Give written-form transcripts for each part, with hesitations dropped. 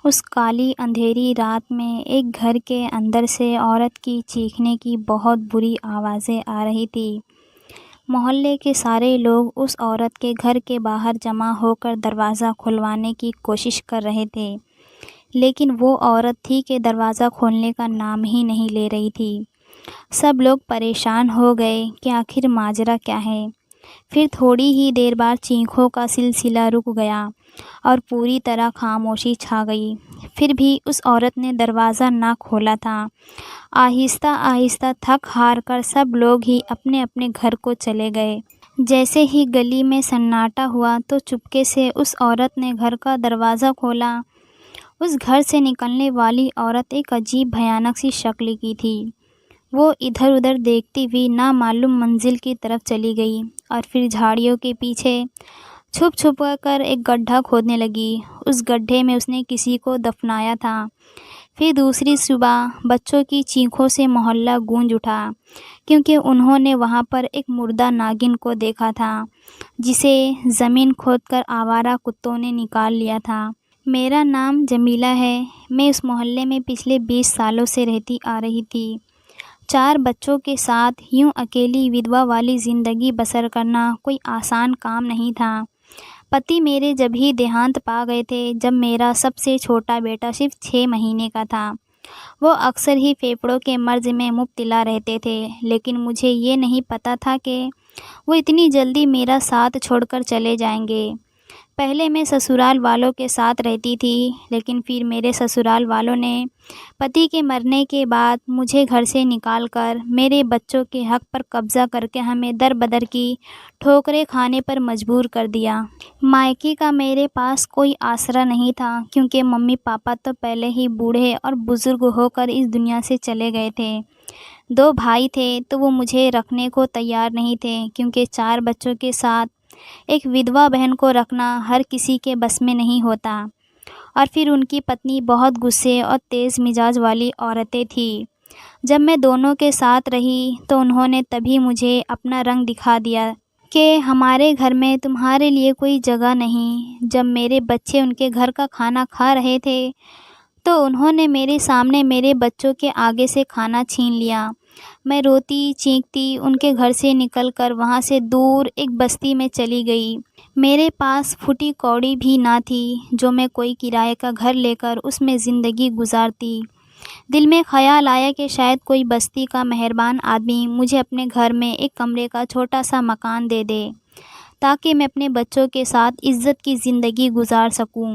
اس کالی اندھیری رات میں ایک گھر کے اندر سے عورت کی چیخنے کی بہت بری آوازیں آ رہی تھی۔ محلے کے سارے لوگ اس عورت کے گھر کے باہر جمع ہو کر دروازہ کھلوانے کی کوشش کر رہے تھے، لیکن وہ عورت تھی کہ دروازہ کھولنے کا نام ہی نہیں لے رہی تھی۔ سب لوگ پریشان ہو گئے کہ آخر ماجرا کیا ہے۔ پھر تھوڑی ہی دیر بعد چیخوں کا سلسلہ رک گیا اور پوری طرح خاموشی چھا گئی۔ پھر بھی اس عورت نے دروازہ نہ کھولا تھا۔ آہستہ آہستہ تھک ہار کر سب لوگ ہی اپنے اپنے گھر کو چلے گئے۔ جیسے ہی گلی میں سناٹا ہوا تو چپکے سے اس عورت نے گھر کا دروازہ کھولا۔ اس گھر سے نکلنے والی عورت ایک عجیب بھیانک سی شکل کی تھی۔ وہ ادھر ادھر دیکھتی ہوئی نامعلوم منزل کی طرف چلی گئی اور پھر جھاڑیوں کے پیچھے چھپ چھپ کر ایک گڈھا کھودنے لگی۔ اس گڈھے میں اس نے کسی کو دفنایا تھا۔ پھر دوسری صبح بچوں کی چیخوں سے محلہ گونج اٹھا، کیونکہ انہوں نے وہاں پر ایک مردہ ناگن کو دیکھا تھا جسے زمین کھود کر آوارہ کتوں نے نکال لیا تھا۔ میرا نام جمیلہ ہے۔ میں اس محلے میں پچھلے 20 سالوں سے رہتی آ رہی تھی۔ 4 بچوں کے ساتھ یوں اکیلی ودوا والی زندگی بسر کرنا کوئی آسان کام نہیں تھا۔ پتی میرے جب ہی دیہانت پا گئے تھے جب میرا سب سے چھوٹا بیٹا صرف 6 مہینے کا تھا۔ وہ اکثر ہی پھیپھڑوں کے مرض میں مبتلا رہتے تھے، لیکن مجھے یہ نہیں پتہ تھا کہ وہ اتنی جلدی میرا ساتھ چھوڑ کر چلے جائیں گے۔ پہلے میں سسرال والوں کے ساتھ رہتی تھی، لیکن پھر میرے سسرال والوں نے پتی کے مرنے کے بعد مجھے گھر سے نکال کر میرے بچوں کے حق پر قبضہ کر کے ہمیں در بدر کی ٹھوکریں کھانے پر مجبور کر دیا۔ مائکے کا میرے پاس کوئی آسرا نہیں تھا، کیونکہ ممی پاپا تو پہلے ہی بوڑھے اور بزرگ ہو کر اس دنیا سے چلے گئے تھے۔ 2 بھائی تھے تو وہ مجھے رکھنے کو تیار نہیں تھے، کیونکہ 4 بچوں کے ساتھ ایک ودوا بہن کو رکھنا ہر کسی کے بس میں نہیں ہوتا۔ اور پھر ان کی پتنی بہت غصے اور تیز مزاج والی عورتیں تھیں۔ جب میں دونوں کے ساتھ رہی تو انہوں نے تبھی مجھے اپنا رنگ دکھا دیا کہ ہمارے گھر میں تمہارے لیے کوئی جگہ نہیں۔ جب میرے بچے ان کے گھر کا کھانا کھا رہے تھے تو انہوں نے میرے سامنے میرے بچوں کے آگے سے کھانا چھین لیا۔ میں روتی چیختی ان کے گھر سے نکل کر وہاں سے دور ایک بستی میں چلی گئی۔ میرے پاس پھوٹی کوڑی بھی نہ تھی جو میں کوئی کرائے کا گھر لے کر اس میں زندگی گزارتی۔ دل میں خیال آیا کہ شاید کوئی بستی کا مہربان آدمی مجھے اپنے گھر میں ایک کمرے کا چھوٹا سا مکان دے دے، تاکہ میں اپنے بچوں کے ساتھ عزت کی زندگی گزار سکوں۔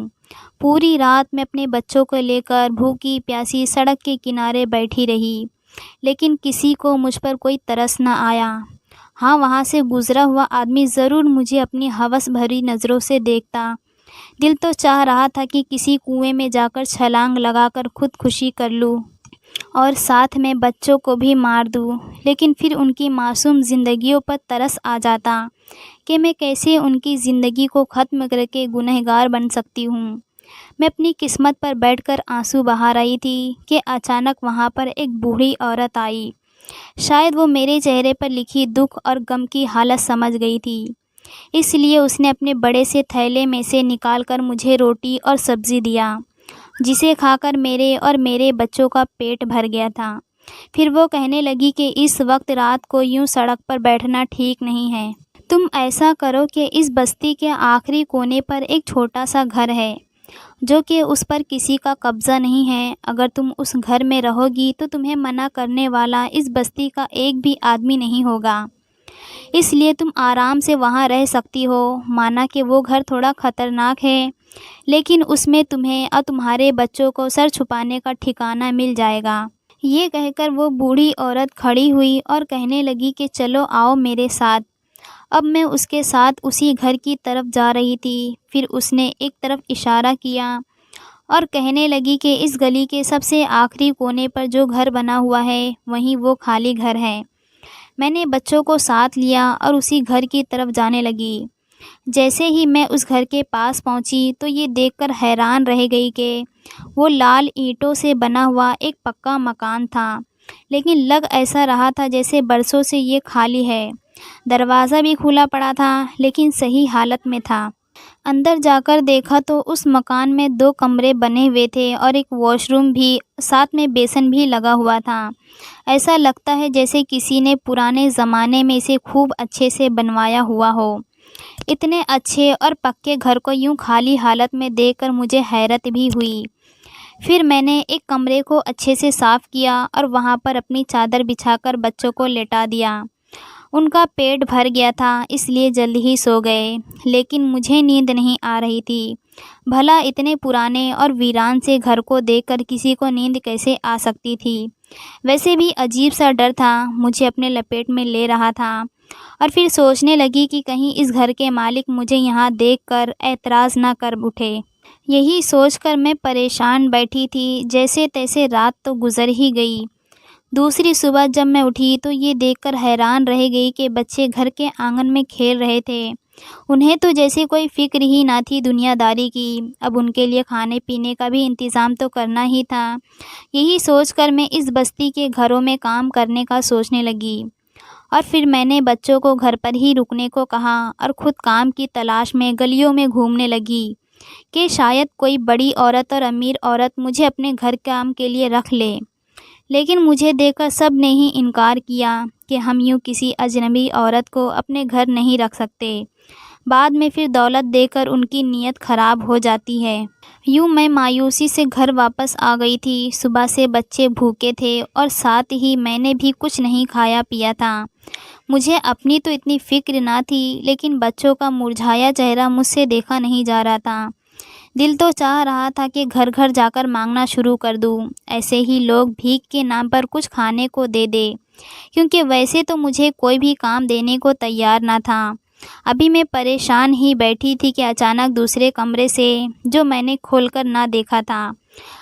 پوری رات میں اپنے بچوں کو لے کر بھوکی پیاسی سڑک کے کنارے بیٹھی رہی، لیکن کسی کو مجھ پر کوئی ترس نہ آیا۔ ہاں، وہاں سے گزرا ہوا آدمی ضرور مجھے اپنی ہوس بھری نظروں سے دیکھتا۔ دل تو چاہ رہا تھا کہ کسی کنویں میں جا کر چھلانگ لگا کر خودکشی کر لوں اور ساتھ میں بچوں کو بھی مار دوں، لیکن پھر ان کی معصوم زندگیوں پر ترس آ جاتا کہ میں کیسے ان کی زندگی کو ختم کر کے گنہگار بن سکتی ہوں۔ میں اپنی قسمت پر بیٹھ کر آنسو بہا رہی تھی کہ اچانک وہاں پر ایک بوڑھی عورت آئی۔ شاید وہ میرے چہرے پر لکھی دکھ اور غم کی حالت سمجھ گئی تھی، اس لیے اس نے اپنے بڑے سے تھیلے میں سے نکال کر مجھے روٹی اور سبزی دیا، جسے کھا کر میرے اور میرے بچوں کا پیٹ بھر گیا تھا۔ پھر وہ کہنے لگی کہ اس وقت رات کو یوں سڑک پر بیٹھنا ٹھیک نہیں ہے۔ تم ایسا کرو کہ اس بستی کے آخری کونے پر ایک چھوٹا سا گھر ہے جو کہ اس پر کسی کا قبضہ نہیں ہے۔ اگر تم اس گھر میں رہو گی تو تمہیں منع کرنے والا اس بستی کا ایک بھی آدمی نہیں ہوگا، اس لیے تم آرام سے وہاں رہ سکتی ہو۔ مانا کہ وہ گھر تھوڑا خطرناک ہے، لیکن اس میں تمہیں اور تمہارے بچوں کو سر چھپانے کا ٹھکانہ مل جائے گا۔ یہ کہہ کر وہ بوڑھی عورت کھڑی ہوئی اور کہنے لگی کہ چلو آؤ میرے ساتھ۔ اب میں اس کے ساتھ اسی گھر کی طرف جا رہی تھی۔ پھر اس نے ایک طرف اشارہ کیا اور کہنے لگی کہ اس گلی کے سب سے آخری کونے پر جو گھر بنا ہوا ہے وہیں وہ خالی گھر ہے۔ میں نے بچوں کو ساتھ لیا اور اسی گھر کی طرف جانے لگی۔ جیسے ہی میں اس گھر کے پاس پہنچی تو یہ دیکھ کر حیران رہ گئی کہ وہ لال اینٹوں سے بنا ہوا ایک پکا مکان تھا، لیکن لگ ایسا رہا تھا جیسے برسوں سے یہ خالی ہے۔ دروازہ بھی کھلا پڑا تھا، لیکن صحیح حالت میں تھا۔ اندر جا کر دیکھا تو اس مکان میں 2 کمرے بنے ہوئے تھے اور ایک واش روم بھی، ساتھ میں بیسن بھی لگا ہوا تھا۔ ایسا لگتا ہے جیسے کسی نے پرانے زمانے میں اسے خوب اچھے سے بنوایا ہوا ہو۔ اتنے اچھے اور پکے گھر کو یوں خالی حالت میں دیکھ کر مجھے حیرت بھی ہوئی۔ پھر میں نے ایک کمرے کو اچھے سے صاف کیا اور وہاں پر اپنی چادر بچھا کر بچوں کو لٹا دیا۔ ان کا پیٹ بھر گیا تھا، اس لیے جلد ہی سو گئے، لیکن مجھے نیند نہیں آ رہی تھی۔ بھلا اتنے پرانے اور ویران سے گھر کو دیکھ کر کسی کو نیند کیسے آ سکتی تھی؟ ویسے بھی عجیب سا ڈر تھا، مجھے اپنے لپیٹ میں لے رہا تھا، اور پھر سوچنے لگی کہ کہیں اس گھر کے مالک مجھے یہاں دیکھ کر اعتراض نہ کر اٹھے۔ یہی سوچ کر میں پریشان بیٹھی تھی۔ جیسے تیسے رات تو گزر ہی گئی۔ دوسری صبح جب میں اٹھی تو یہ دیکھ کر حیران رہ گئی کہ بچے گھر کے آنگن میں کھیل رہے تھے۔ انہیں تو جیسے کوئی فکر ہی نہ تھی دنیا داری کی۔ اب ان کے لیے کھانے پینے کا بھی انتظام تو کرنا ہی تھا۔ یہی سوچ کر میں اس بستی کے گھروں میں کام کرنے کا سوچنے لگی، اور پھر میں نے بچوں کو گھر پر ہی رکنے کو کہا اور خود کام کی تلاش میں گلیوں میں گھومنے لگی کہ شاید کوئی بڑی عورت اور امیر عورت مجھے اپنے گھر کام کے لیے رکھ لے۔ لیکن مجھے دیکھ کر سب نے ہی انکار کیا کہ ہم یوں کسی اجنبی عورت کو اپنے گھر نہیں رکھ سکتے۔ بعد میں پھر دولت دے کر ان کی نیت خراب ہو جاتی ہے۔ یوں میں مایوسی سے گھر واپس آ گئی تھی۔ صبح سے بچے بھوکے تھے اور ساتھ ہی میں نے بھی کچھ نہیں کھایا پیا تھا۔ مجھے اپنی تو اتنی فکر نہ تھی، لیکن بچوں کا مرجھایا چہرہ مجھ سے دیکھا نہیں جا رہا تھا۔ دل تو چاہ رہا تھا کہ گھر گھر جا کر مانگنا شروع کر دوں، ایسے ہی لوگ بھیک کے نام پر کچھ کھانے کو دے دے، کیونکہ ویسے تو مجھے کوئی بھی کام دینے کو تیار نہ تھا۔ ابھی میں پریشان ہی بیٹھی تھی کہ اچانک دوسرے کمرے سے، جو میں نے کھول کر نہ دیکھا تھا،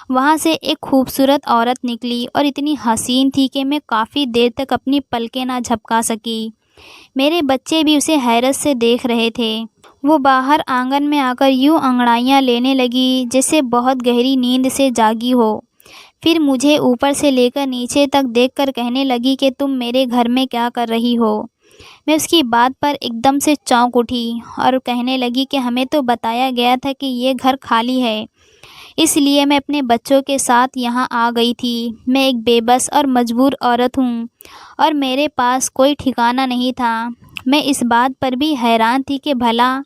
وہاں سے ایک خوبصورت عورت نکلی اور اتنی حسین تھی کہ میں کافی دیر تک اپنی پلکیں نہ جھپکا سکی۔ میرے بچے بھی اسے حیرت سے دیکھ رہے تھے۔ وہ باہر آنگن میں آ کر یوں انگڑائیاں لینے لگی جیسے بہت گہری نیند سے جاگی ہو۔ پھر مجھے اوپر سے لے کر نیچے تک دیکھ کر کہنے لگی کہ تم میرے گھر میں کیا کر رہی ہو؟ میں اس کی بات پر ایک دم سے چونک اٹھی اور کہنے لگی کہ ہمیں تو بتایا گیا تھا کہ یہ گھر خالی ہے، اس لیے میں اپنے بچوں کے ساتھ یہاں آ گئی تھی۔ میں ایک بے بس اور مجبور عورت ہوں اور میرے پاس کوئی ٹھکانہ نہیں تھا۔ میں اس بات پر بھی حیران تھی کہ بھلا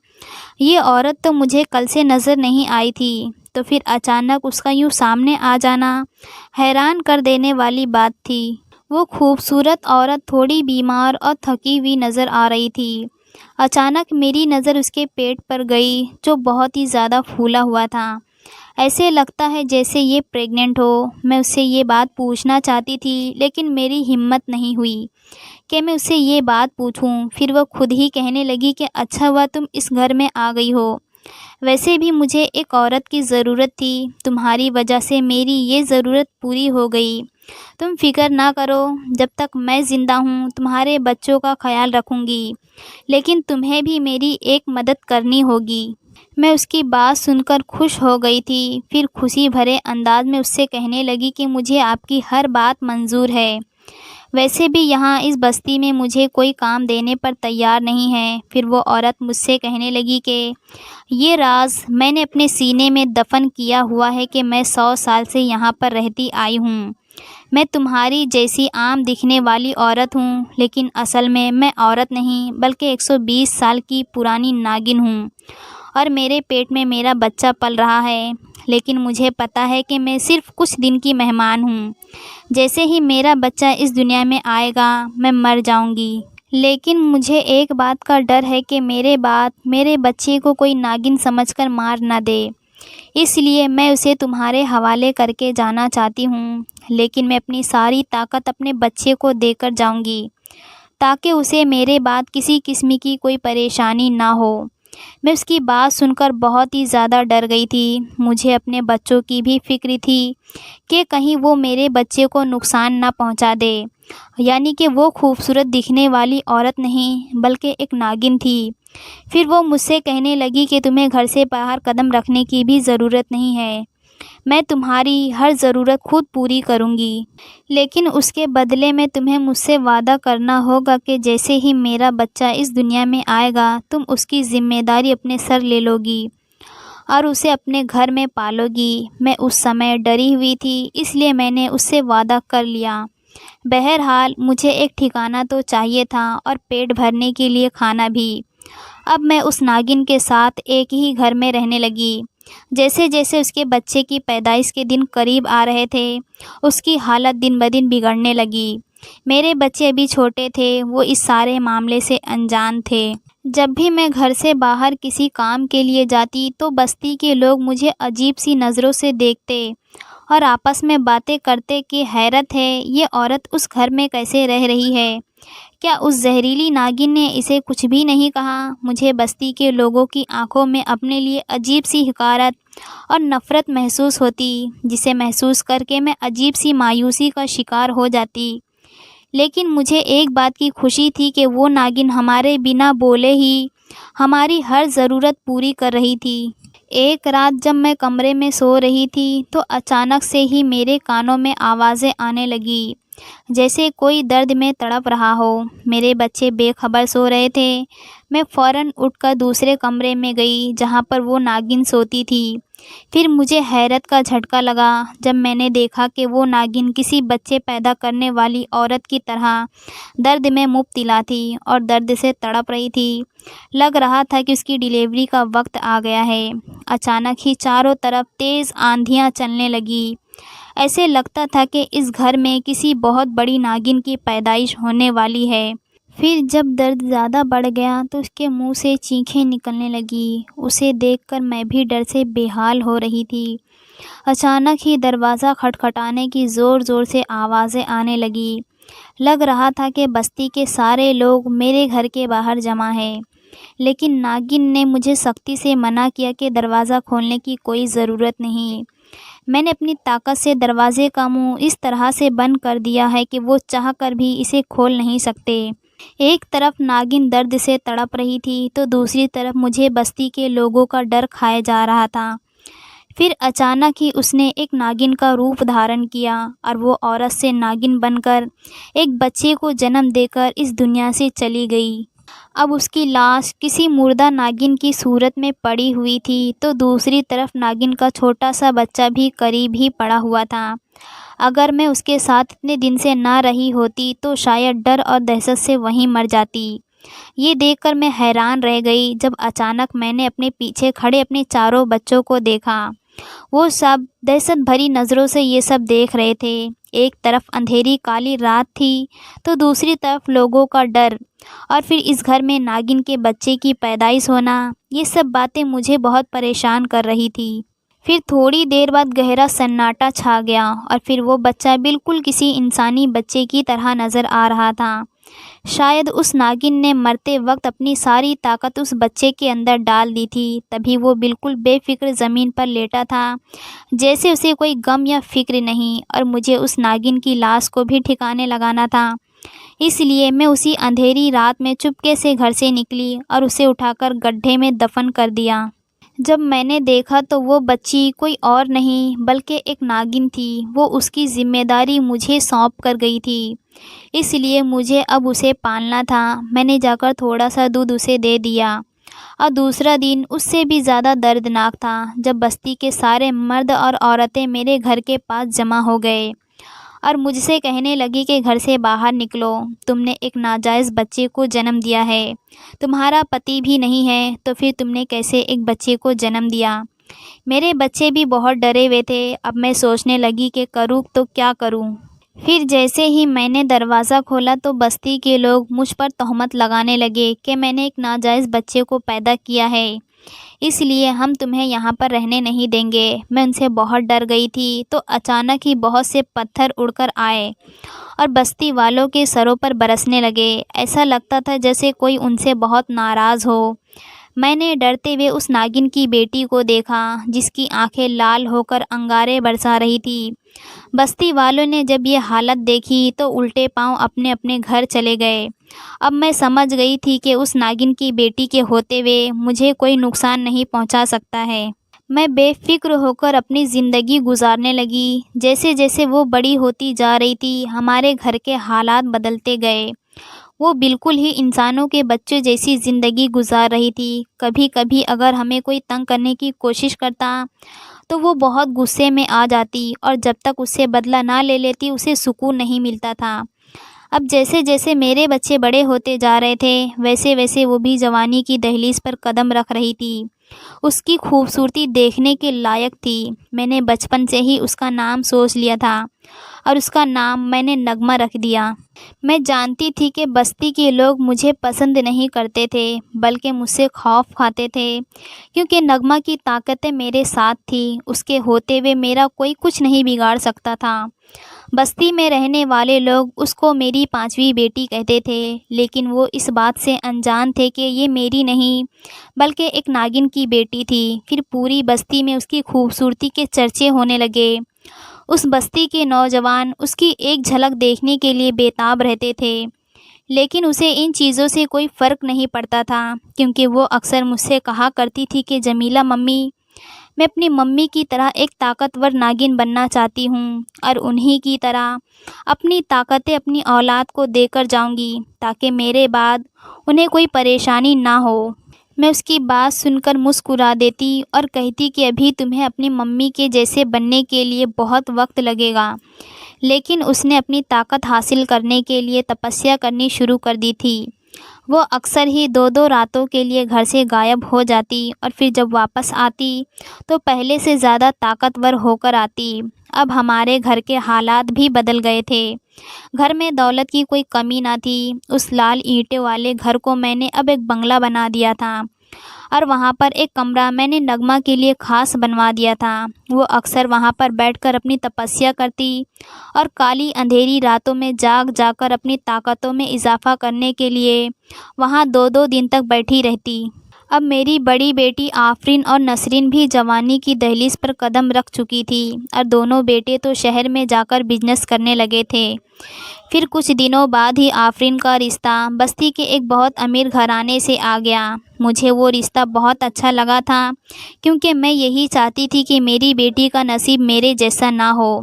یہ عورت تو مجھے کل سے نظر نہیں آئی تھی، تو پھر اچانک اس کا یوں سامنے آ جانا حیران کر دینے والی بات تھی۔ وہ خوبصورت عورت تھوڑی بیمار اور تھکی ہوئی نظر آ رہی تھی۔ اچانک میری نظر اس کے پیٹ پر گئی، جو بہت ہی زیادہ پھولا ہوا تھا۔ ایسے لگتا ہے جیسے یہ پریگننٹ ہو۔ میں اس سے یہ بات پوچھنا چاہتی تھی، لیکن میری ہمت نہیں ہوئی کہ میں اس سے یہ بات پوچھوں۔ پھر وہ خود ہی کہنے لگی کہ اچھا ہوا تم اس گھر میں آ گئی ہو، ویسے بھی مجھے ایک عورت کی ضرورت تھی، تمہاری وجہ سے میری یہ ضرورت پوری ہو گئی۔ تم فکر نہ کرو، جب تک میں زندہ ہوں تمہارے بچوں کا خیال رکھوں گی، لیکن تمہیں بھی میری ایک مدد کرنی ہوگی۔ میں اس کی بات سن کر خوش ہو گئی تھی۔ پھر خوشی بھرے انداز میں اس سے کہنے لگی کہ مجھے آپ کی ہر بات منظور ہے، ویسے بھی یہاں اس بستی میں مجھے کوئی کام دینے پر تیار نہیں ہے۔ پھر وہ عورت مجھ سے کہنے لگی کہ یہ راز میں نے اپنے سینے میں دفن کیا ہوا ہے کہ میں 100 سال سے یہاں پر رہتی آئی ہوں۔ میں تمہاری جیسی عام دکھنے والی عورت ہوں، لیکن اصل میں عورت نہیں بلکہ 120 سال کی پرانی ناگن ہوں، اور میرے پیٹ میں میرا بچہ پل رہا ہے، لیکن مجھے پتہ ہے کہ میں صرف کچھ دن کی مہمان ہوں۔ جیسے ہی میرا بچہ اس دنیا میں آئے گا میں مر جاؤں گی، لیکن مجھے ایک بات کا ڈر ہے کہ میرے بعد میرے بچے کو کوئی ناگن سمجھ کر مار نہ دے، اس لیے میں اسے تمہارے حوالے کر کے جانا چاہتی ہوں، لیکن میں اپنی ساری طاقت اپنے بچے کو دے کر جاؤں گی تاکہ اسے میرے بعد کسی قسم کی کوئی پریشانی نہ ہو۔ میں اس کی بات سن کر بہت ہی زیادہ ڈر گئی تھی۔ مجھے اپنے بچوں کی بھی فکر تھی کہ کہیں وہ میرے بچے کو نقصان نہ پہنچا دے، یعنی کہ وہ خوبصورت دکھنے والی عورت نہیں بلکہ ایک ناگن تھی۔ پھر وہ مجھ سے کہنے لگی کہ تمہیں گھر سے باہر قدم رکھنے کی بھی ضرورت نہیں ہے، میں تمہاری ہر ضرورت خود پوری کروں گی، لیکن اس کے بدلے میں تمہیں مجھ سے وعدہ کرنا ہوگا کہ جیسے ہی میرا بچہ اس دنیا میں آئے گا تم اس کی ذمہ داری اپنے سر لے لو گی اور اسے اپنے گھر میں پالو گی۔ میں اس سمے ڈری ہوئی تھی، اس لیے میں نے اس سے وعدہ کر لیا۔ بہرحال مجھے ایک ٹھکانہ تو چاہیے تھا اور پیٹ بھرنے کے لیے کھانا بھی۔ اب میں اس ناگن کے ساتھ ایک ہی گھر میں رہنے لگی۔ جیسے جیسے اس کے بچے کی پیدائش کے دن قریب آ رہے تھے اس کی حالت دن بدن بگڑنے لگی۔ میرے بچے ابھی چھوٹے تھے، وہ اس سارے معاملے سے انجان تھے۔ جب بھی میں گھر سے باہر کسی کام کے لیے جاتی تو بستی کے لوگ مجھے عجیب سی نظروں سے دیکھتے اور آپس میں باتیں کرتے کہ حیرت ہے یہ عورت اس گھر میں کیسے رہ رہی ہے، کیا اس زہریلی ناگن نے اسے کچھ بھی نہیں کہا؟ مجھے بستی کے لوگوں کی آنکھوں میں اپنے لیے عجیب سی حقارت اور نفرت محسوس ہوتی، جسے محسوس کر کے میں عجیب سی مایوسی کا شکار ہو جاتی۔ لیکن مجھے ایک بات کی خوشی تھی کہ وہ ناگن ہمارے بنا بولے ہی ہماری ہر ضرورت پوری کر رہی تھی۔ ایک رات جب میں کمرے میں سو رہی تھی تو اچانک سے ہی میرے کانوں میں آوازیں آنے لگی، جیسے کوئی درد میں تڑپ رہا ہو۔ میرے بچے بے خبر سو رہے تھے۔ میں فوراً اٹھ کر دوسرے کمرے میں گئی جہاں پر وہ ناگن سوتی تھی۔ پھر مجھے حیرت کا جھٹکا لگا جب میں نے دیکھا کہ وہ ناگن کسی بچے پیدا کرنے والی عورت کی طرح درد میں مبتلا تھی اور درد سے تڑپ رہی تھی۔ لگ رہا تھا کہ اس کی ڈیلیوری کا وقت آ گیا ہے۔ اچانک ہی چاروں طرف تیز آندھیاں چلنے لگی۔ ایسے لگتا تھا کہ اس گھر میں کسی بہت بڑی ناگن کی پیدائش ہونے والی ہے۔ پھر جب درد زیادہ بڑھ گیا تو اس کے منہ سے چیخیں نکلنے لگی۔ اسے دیکھ کر میں بھی ڈر سے بے حال ہو رہی تھی۔ اچانک ہی دروازہ کھٹکھٹانے کی زور زور سے آوازیں آنے لگی۔ لگ رہا تھا کہ بستی کے سارے لوگ میرے گھر کے باہر جمع ہیں، لیکن ناگن نے مجھے سختی سے منع کیا کہ دروازہ کھولنے کی کوئی ضرورت نہیں۔ میں نے اپنی طاقت سے دروازے کا منہ اس طرح سے بند کر دیا ہے کہ وہ چاہ کر بھی اسے کھول نہیں سکتے۔ ایک طرف ناگن درد سے تڑپ رہی تھی تو دوسری طرف مجھے بستی کے لوگوں کا ڈر کھائے جا رہا تھا۔ پھر اچانک ہی اس نے ایک ناگن کا روپ دھارن کیا اور وہ عورت سے ناگن بن کر ایک بچے کو جنم دے کر اس دنیا سے چلی گئی۔ اب اس کی لاش کسی مردہ ناگن کی صورت میں پڑی ہوئی تھی تو دوسری طرف ناگن کا چھوٹا سا بچہ بھی قریب ہی پڑا ہوا تھا۔ اگر میں اس کے ساتھ اتنے دن سے نہ رہی ہوتی تو شاید ڈر اور دہشت سے وہیں مر جاتی۔ یہ دیکھ کر میں حیران رہ گئی جب اچانک میں نے اپنے پیچھے کھڑے اپنے چاروں بچوں کو دیکھا۔ وہ سب دہشت بھری نظروں سے یہ سب دیکھ رہے تھے۔ ایک طرف اندھیری کالی رات تھی تو دوسری طرف لوگوں کا ڈر اور پھر اس گھر میں ناگن کے بچے کی پیدائش ہونا، یہ سب باتیں مجھے بہت پریشان کر رہی تھی۔ پھر تھوڑی دیر بعد گہرا سناٹا چھا گیا اور پھر وہ بچہ بالکل کسی انسانی بچے کی طرح نظر آ رہا تھا۔ شاید اس ناگن نے مرتے وقت اپنی ساری طاقت اس بچے کے اندر ڈال دی تھی، تبھی وہ بالکل بے فکر زمین پر لیٹا تھا، جیسے اسے کوئی غم یا فکر نہیں، اور مجھے اس ناگن کی لاش کو بھی ٹھکانے لگانا تھا۔ اس لیے میں اسی اندھیری رات میں چپکے سے گھر سے نکلی اور اسے اٹھا کر گڈھے میں دفن کر دیا۔ جب میں نے دیکھا تو وہ بچی کوئی اور نہیں بلکہ ایک ناگن تھی۔ وہ اس کی ذمہ داری مجھے سونپ کر گئی تھی، اس لیے مجھے اب اسے پالنا تھا۔ میں نے جا کر تھوڑا سا دودھ اسے دے دیا اور دوسرا دن اس سے بھی زیادہ دردناک تھا جب بستی کے سارے مرد اور عورتیں میرے گھر کے پاس جمع ہو گئے اور مجھ سے کہنے لگی کہ گھر سے باہر نکلو، تم نے ایک ناجائز بچے کو جنم دیا ہے، تمہارا پتی بھی نہیں ہے تو پھر تم نے کیسے ایک بچے کو جنم دیا؟ میرے بچے بھی بہت ڈرے ہوئے تھے۔ اب میں سوچنے لگی کہ کروں تو کیا کروں۔ پھر جیسے ہی میں نے دروازہ کھولا تو بستی کے لوگ مجھ پر تہمت لگانے لگے کہ میں نے ایک ناجائز بچے کو پیدا کیا ہے، اس لیے ہم تمہیں یہاں پر رہنے نہیں دیں گے۔ میں ان سے بہت ڈر گئی تھی تو اچانک ہی بہت سے پتھر اڑ کر آئے اور بستی والوں کے سروں پر برسنے لگے۔ ایسا لگتا تھا جیسے کوئی ان سے بہت ناراض ہو۔ میں نے ڈرتے ہوئے اس ناگن کی بیٹی کو دیکھا جس کی آنکھیں لال ہو کر انگارے برسا رہی تھی۔ بستی والوں نے جب یہ حالت دیکھی تو الٹے پاؤں اپنے اپنے گھر چلے گئے۔ اب میں سمجھ گئی تھی کہ اس ناگن کی بیٹی کے ہوتے ہوئے مجھے کوئی نقصان نہیں پہنچا سکتا ہے۔ میں بے فکر ہو کر اپنی زندگی گزارنے لگی۔ جیسے جیسے وہ بڑی ہوتی جا رہی تھی ہمارے گھر کے حالات بدلتے گئے۔ وہ بالکل ہی انسانوں کے بچے جیسی زندگی گزار رہی تھی۔ کبھی کبھی اگر ہمیں کوئی تنگ کرنے کی کوشش کرتا تو وہ بہت غصے میں آ جاتی، اور جب تک اس سے بدلہ نہ لے لیتی اسے سکون نہیں ملتا تھا۔ اب جیسے جیسے میرے بچے بڑے ہوتے جا رہے تھے ویسے ویسے وہ بھی جوانی کی دہلیز پر قدم رکھ رہی تھی۔ اس کی خوبصورتی دیکھنے کے لائق تھی۔ میں نے بچپن سے ہی اس کا نام سوچ لیا تھا، اور اس کا نام میں نے نغمہ رکھ دیا۔ میں جانتی تھی کہ بستی کے لوگ مجھے پسند نہیں کرتے تھے، بلکہ مجھ سے خوف کھاتے تھے، کیونکہ نغمہ کی طاقتیں میرے ساتھ تھی۔ اس کے ہوتے ہوئے میرا کوئی کچھ نہیں بگاڑ سکتا تھا۔ بستی میں رہنے والے لوگ اس کو میری پانچویں بیٹی کہتے تھے، لیکن وہ اس بات سے انجان تھے کہ یہ میری نہیں بلکہ ایک ناگن کی بیٹی تھی۔ پھر پوری بستی میں اس کی خوبصورتی کے چرچے ہونے لگے۔ اس بستی کے نوجوان اس کی ایک جھلک دیکھنے کے لیے بےتاب رہتے تھے، لیکن اسے ان چیزوں سے کوئی فرق نہیں پڑتا تھا، کیونکہ وہ اکثر مجھ سے کہا کرتی تھی کہ جمیلہ ممی، میں اپنی ممی کی طرح ایک طاقتور ناگن بننا چاہتی ہوں، اور انہی کی طرح اپنی طاقتیں اپنی اولاد کو دے کر جاؤں گی تاکہ میرے بعد انہیں کوئی پریشانی نہ ہو۔ میں اس کی بات سن کر مسکرا دیتی اور کہتی کہ ابھی تمہیں اپنی ممی کے جیسے بننے کے لیے بہت وقت لگے گا، لیکن اس نے اپنی طاقت حاصل کرنے کے لیے تپسیا کرنی شروع کر دی تھی۔ وہ اکثر ہی 2 راتوں کے لیے گھر سے غائب ہو جاتی، اور پھر جب واپس آتی تو پہلے سے زیادہ طاقتور ہو کر آتی۔ اب ہمارے گھر کے حالات بھی بدل گئے تھے۔ گھر میں دولت کی کوئی کمی نہ تھی۔ اس لال اینٹیں والے گھر کو میں نے اب ایک بنگلہ بنا دیا تھا، اور وہاں پر ایک کمرہ میں نے نغمہ کے لیے خاص بنوا دیا تھا۔ وہ اکثر وہاں پر بیٹھ کر اپنی تپسیا کرتی، اور کالی اندھیری راتوں میں جاگ جا کر اپنی طاقتوں میں اضافہ کرنے کے لیے وہاں 2 دن تک بیٹھی رہتی۔ اب میری بڑی بیٹی آفرین اور نسرین بھی جوانی کی دہلیز پر قدم رکھ چکی تھی، اور دونوں بیٹے تو شہر میں جا کر بزنس کرنے لگے تھے۔ پھر کچھ دنوں بعد ہی آفرین کا رشتہ بستی کے ایک بہت امیر گھرانے سے آ گیا۔ مجھے وہ رشتہ بہت اچھا لگا تھا، کیونکہ میں یہی چاہتی تھی کہ میری بیٹی کا نصیب میرے جیسا نہ ہو۔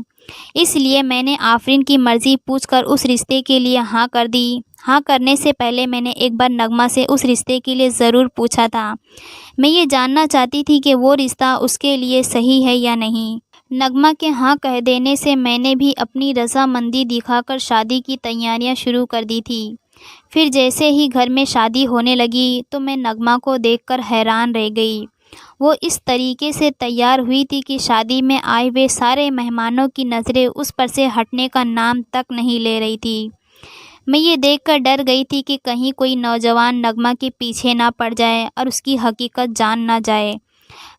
اس لیے میں نے آفرین کی مرضی پوچھ کر اس رشتے کے لیے ہاں کر دی۔ ہاں کرنے سے پہلے میں نے ایک بار نغمہ سے اس رشتے کے لیے ضرور پوچھا تھا۔ میں یہ جاننا چاہتی تھی کہ وہ رشتہ اس کے لیے صحیح ہے یا نہیں۔ نغمہ کے ہاں کہہ دینے سے میں نے بھی اپنی رضامندی دکھا کر شادی کی تیاریاں شروع کر دی تھی۔ پھر جیسے ہی گھر میں شادی ہونے لگی تو میں نغمہ کو دیکھ کر حیران رہ گئی۔ وہ اس طریقے سے تیار ہوئی تھی کہ شادی میں آئے ہوئے سارے مہمانوں کی نظریں اس پر سے ہٹنے کا نام تک نہیں لے رہی تھی۔ میں یہ دیکھ کر ڈر گئی تھی کہ کہیں کوئی نوجوان نغمہ کے پیچھے نہ پڑ جائے اور اس کی حقیقت جان نہ جائے۔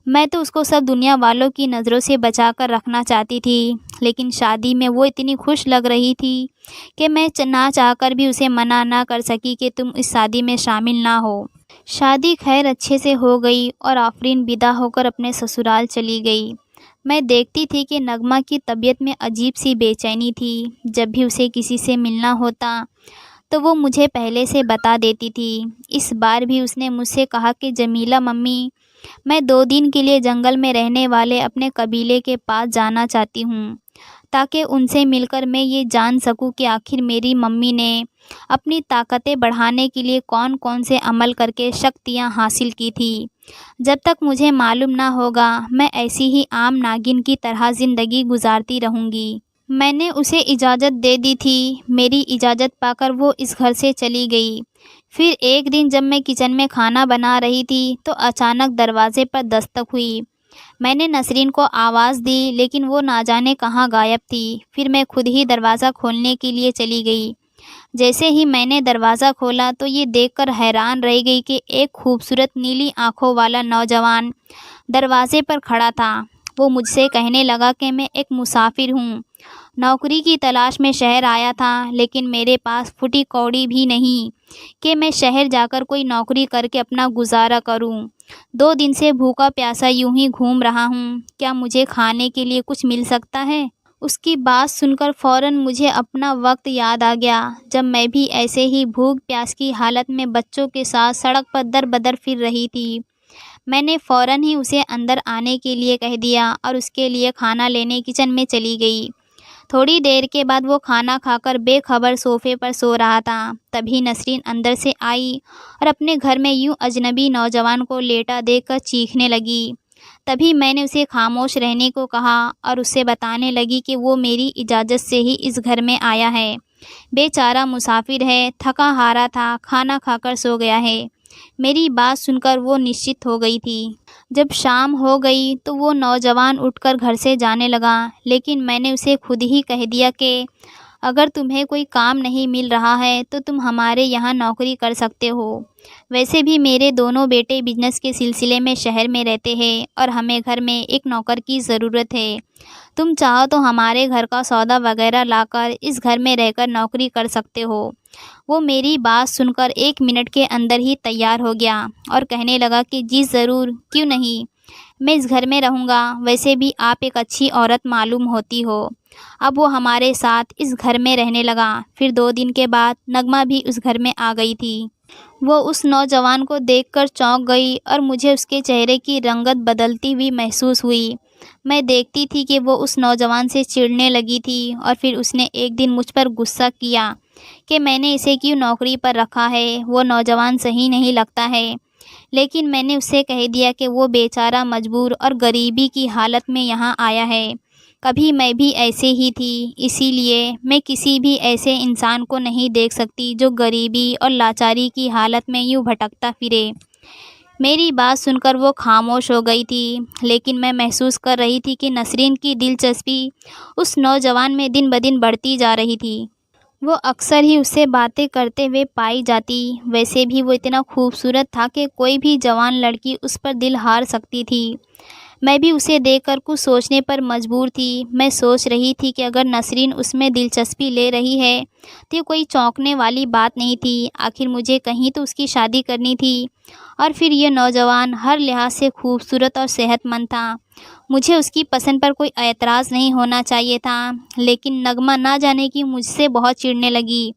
میں تو اس کو سب دنیا والوں کی نظروں سے بچا کر رکھنا چاہتی تھی، لیکن شادی میں وہ اتنی خوش لگ رہی تھی کہ میں نہ چاہ کر بھی اسے منع نہ کر سکی کہ تم اس شادی میں شامل نہ ہو۔ شادی خیر اچھے سے ہو گئی اور آفرین ودا ہو کر اپنے سسرال چلی گئی۔ میں دیکھتی تھی کہ نغمہ کی طبیعت میں عجیب سی بے چینی تھی۔ جب بھی اسے کسی سے ملنا ہوتا تو وہ مجھے پہلے سے بتا دیتی تھی۔ اس بار بھی اس نے مجھ سے کہا کہ جمیلہ ممی، میں 2 دن کے لیے جنگل میں رہنے والے اپنے قبیلے کے پاس جانا چاہتی ہوں، تاکہ ان سے مل کر میں یہ جان سکوں کہ آخر میری ممی نے اپنی طاقتیں بڑھانے کے لیے کون کون سے عمل کر کے شکتیاں حاصل کی تھی۔ جب تک مجھے معلوم نہ ہوگا میں ایسی ہی عام ناگن کی طرح زندگی گزارتی رہوں گی۔ میں نے اسے اجازت دے دی تھی۔ میری اجازت پا کر وہ اس گھر سے چلی گئی۔ پھر ایک دن جب میں کچن میں کھانا بنا رہی تھی تو اچانک دروازے پر دستک ہوئی۔ میں نے نسرین کو آواز دی، لیکن وہ نہ جانے کہاں غائب تھی۔ پھر میں خود ہی دروازہ کھولنے کے لیے چلی گئی۔ جیسے ہی میں نے دروازہ کھولا تو یہ دیکھ کر حیران رہ گئی کہ ایک خوبصورت نیلی آنکھوں والا نوجوان دروازے پر کھڑا تھا۔ وہ مجھ سے کہنے لگا کہ میں ایک مسافر ہوں، نوکری کی تلاش میں شہر آیا تھا، لیکن میرے پاس پھوٹی کوڑی بھی نہیں کہ میں شہر جا کر کوئی نوکری کر کے اپنا گزارا کروں۔ 2 دن سے بھوکا پیاسا یوں ہی گھوم رہا ہوں، کیا مجھے کھانے کے لیے کچھ مل سکتا ہے؟ اس کی بات سن کر فوراً مجھے اپنا وقت یاد آ گیا جب میں بھی ایسے ہی بھوک پیاس کی حالت میں بچوں کے ساتھ سڑک پر در بدر پھر رہی تھی۔ میں نے فوراً ہی اسے اندر آنے کے لیے کہہ دیا اور اس کے لیے کھانا لینے کچن میں چلی گئی۔ تھوڑی دیر کے بعد وہ کھانا کھا کر بے خبر صوفے پر سو رہا تھا۔ تبھی نسرین اندر سے آئی اور اپنے گھر میں یوں اجنبی نوجوان کو لیٹا دیکھ کر چیخنے لگی۔ تبھی میں نے اسے خاموش رہنے کو کہا اور اسے بتانے لگی کہ وہ میری اجازت سے ہی اس گھر میں آیا ہے۔ بیچارہ مسافر ہے، تھکا ہارا تھا، کھانا کھا کر سو گیا ہے۔ میری بات سن کر وہ نشچت ہو گئی تھی۔ جب شام ہو گئی تو وہ نوجوان اٹھ کر گھر سے جانے لگا، لیکن میں نے اسے خود ہی کہہ دیا کہ اگر تمہیں کوئی کام نہیں مل رہا ہے تو تم ہمارے یہاں نوکری کر سکتے ہو۔ ویسے بھی میرے دونوں بیٹے بزنس کے سلسلے میں شہر میں رہتے ہیں اور ہمیں گھر میں ایک نوکر کی ضرورت ہے۔ تم چاہو تو ہمارے گھر کا سودا وغیرہ لا کر اس گھر میں رہ کر نوکری کر سکتے ہو۔ وہ میری بات سن کر 1 منٹ کے اندر ہی تیار ہو گیا اور کہنے لگا کہ جی ضرور، کیوں نہیں، میں اس گھر میں رہوں گا۔ ویسے بھی آپ ایک اچھی عورت معلوم ہوتی ہو۔ اب وہ ہمارے ساتھ اس گھر میں رہنے لگا۔ پھر 2 دن کے بعد نغمہ بھی اس گھر میں آ گئی تھی۔ وہ اس نوجوان کو دیکھ کر چونک گئی اور مجھے اس کے چہرے کی رنگت بدلتی ہوئی محسوس ہوئی۔ میں دیکھتی تھی کہ وہ اس نوجوان سے چڑھنے لگی تھی اور پھر اس نے ایک دن مجھ پر غصہ کیا کہ میں نے اسے کیوں نوکری پر رکھا ہے، وہ نوجوان صحیح نہیں لگتا ہے۔ لیکن میں نے اسے کہہ دیا کہ وہ بیچارہ مجبور اور غریبی کی حالت میں یہاں آیا ہے۔ کبھی میں بھی ایسے ہی تھی، اسی لیے میں کسی بھی ایسے انسان کو نہیں دیکھ سکتی جو غریبی اور لاچاری کی حالت میں یوں بھٹکتا پھرے۔ میری بات سن کر وہ خاموش ہو گئی تھی، لیکن میں محسوس کر رہی تھی کہ نسرین کی دلچسپی اس نوجوان میں دن بدن بڑھتی جا رہی تھی۔ وہ اکثر ہی اس سے باتیں کرتے ہوئے پائی جاتی۔ ویسے بھی وہ اتنا خوبصورت تھا کہ کوئی بھی جوان لڑکی اس پر دل ہار سکتی تھی۔ میں بھی اسے دیکھ کر کچھ سوچنے پر مجبور تھی۔ میں سوچ رہی تھی کہ اگر نسرین اس میں دلچسپی لے رہی ہے تو یہ کوئی چونکنے والی بات نہیں تھی۔ آخر مجھے کہیں تو اس کی شادی کرنی تھی، اور پھر یہ نوجوان ہر لحاظ سے خوبصورت اور صحت مند تھا۔ مجھے اس کی پسند پر کوئی اعتراض نہیں ہونا چاہیے تھا، لیکن نغمہ نہ جانے کی مجھ سے بہت چڑھنے لگی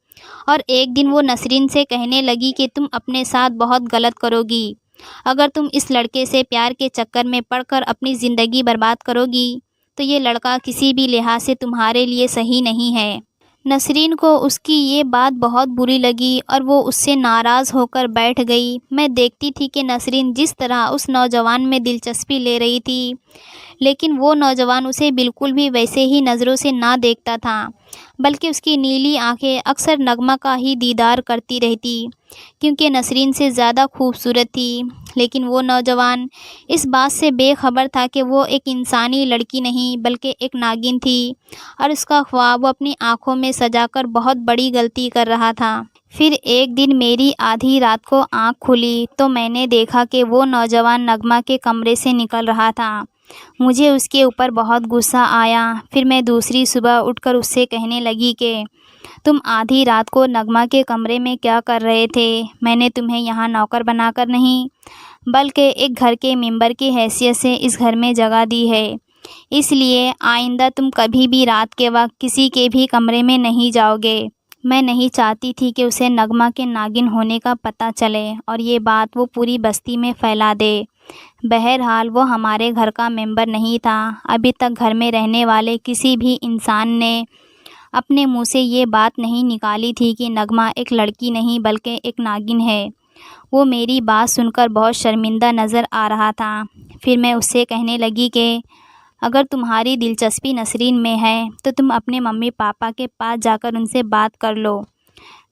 اور ایک دن وہ نسرین سے کہنے لگی کہ تم اپنے ساتھ بہت غلط کرو گی۔ اگر تم اس لڑکے سے پیار کے چکر میں پڑ کر اپنی زندگی برباد کرو گی تو یہ لڑکا کسی بھی لحاظ سے تمہارے لیے صحیح نہیں ہے۔ نسرین کو اس کی یہ بات بہت بری لگی اور وہ اس سے ناراض ہو کر بیٹھ گئی۔ میں دیکھتی تھی کہ نسرین جس طرح اس نوجوان میں دلچسپی لے رہی تھی، لیکن وہ نوجوان اسے بالکل بھی ویسے ہی نظروں سے نہ دیکھتا تھا، بلکہ اس کی نیلی آنکھیں اکثر نغمہ کا ہی دیدار کرتی رہتی، کیونکہ نسرین سے زیادہ خوبصورت تھی۔ لیکن وہ نوجوان اس بات سے بے خبر تھا کہ وہ ایک انسانی لڑکی نہیں بلکہ ایک ناگن تھی، اور اس کا خواب وہ اپنی آنکھوں میں سجا کر بہت بڑی غلطی کر رہا تھا۔ پھر ایک دن میری آدھی رات کو آنکھ کھلی تو میں نے دیکھا کہ وہ نوجوان نغمہ کے کمرے سے نکل رہا تھا۔ مجھے اس کے اوپر بہت غصہ آیا۔ پھر میں دوسری صبح اٹھ کر اس سے کہنے لگی کہ تم آدھی رات کو نغمہ کے کمرے میں کیا کر رہے تھے؟ میں نے تمہیں یہاں نوکر بنا کر نہیں بلکہ ایک گھر کے ممبر کی حیثیت سے اس گھر میں جگہ دی ہے، اس لیے آئندہ تم کبھی بھی رات کے وقت کسی کے بھی کمرے میں نہیں جاؤ گے۔ میں نہیں چاہتی تھی کہ اسے نغمہ کے ناگن ہونے کا پتہ چلے اور یہ بات وہ پوری بستی میں پھیلا دے۔ بہرحال وہ ہمارے گھر کا ممبر نہیں تھا۔ ابھی تک گھر میں رہنے والے کسی بھی انسان نے اپنے منہ سے یہ بات نہیں نکالی تھی کہ نغمہ ایک لڑکی نہیں بلکہ ایک ناگن ہے۔ وہ میری بات سن کر بہت شرمندہ نظر آ رہا تھا۔ پھر میں اس سے کہنے لگی کہ اگر تمہاری دلچسپی نسرین میں ہے تو تم اپنے ممی پاپا کے پاس جا کر ان سے بات کر لو۔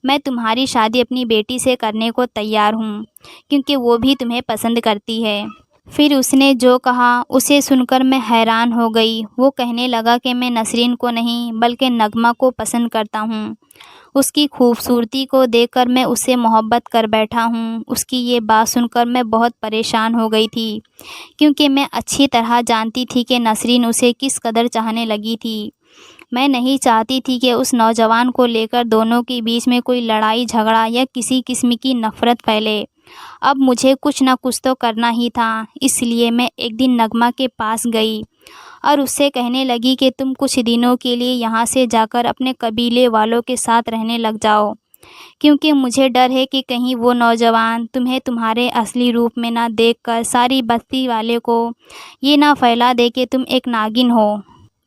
میں تمہاری شادی اپنی بیٹی سے کرنے کو تیار ہوں، کیونکہ وہ بھی تمہیں پسند کرتی ہے۔ پھر اس نے جو کہا اسے سن کر میں حیران ہو گئی۔ وہ کہنے لگا کہ میں نسرین کو نہیں بلکہ نغمہ کو پسند کرتا ہوں۔ اس کی خوبصورتی کو دیکھ کر میں اس سے محبت کر بیٹھا ہوں۔ اس کی یہ بات سن کر میں بہت پریشان ہو گئی تھی، کیونکہ میں اچھی طرح جانتی تھی کہ نسرین اسے کس قدر چاہنے لگی تھی۔ میں نہیں چاہتی تھی کہ اس نوجوان کو لے کر دونوں کے بیچ میں کوئی لڑائی جھگڑا یا کسی قسم کی نفرت پھیلے۔ اب مجھے کچھ نہ کچھ تو کرنا ہی تھا، اس لیے میں ایک دن نغمہ کے پاس گئی اور اس سے کہنے لگی کہ تم کچھ دنوں کے لیے یہاں سے جا کر اپنے قبیلے والوں کے ساتھ رہنے لگ جاؤ۔ کیونکہ مجھے ڈر ہے کہ کہیں وہ نوجوان تمہیں تمہارے اصلی روپ میں نہ دیکھ کر ساری بستی والے کو یہ نہ پھیلا دے کہ تم ایک ناگن ہو۔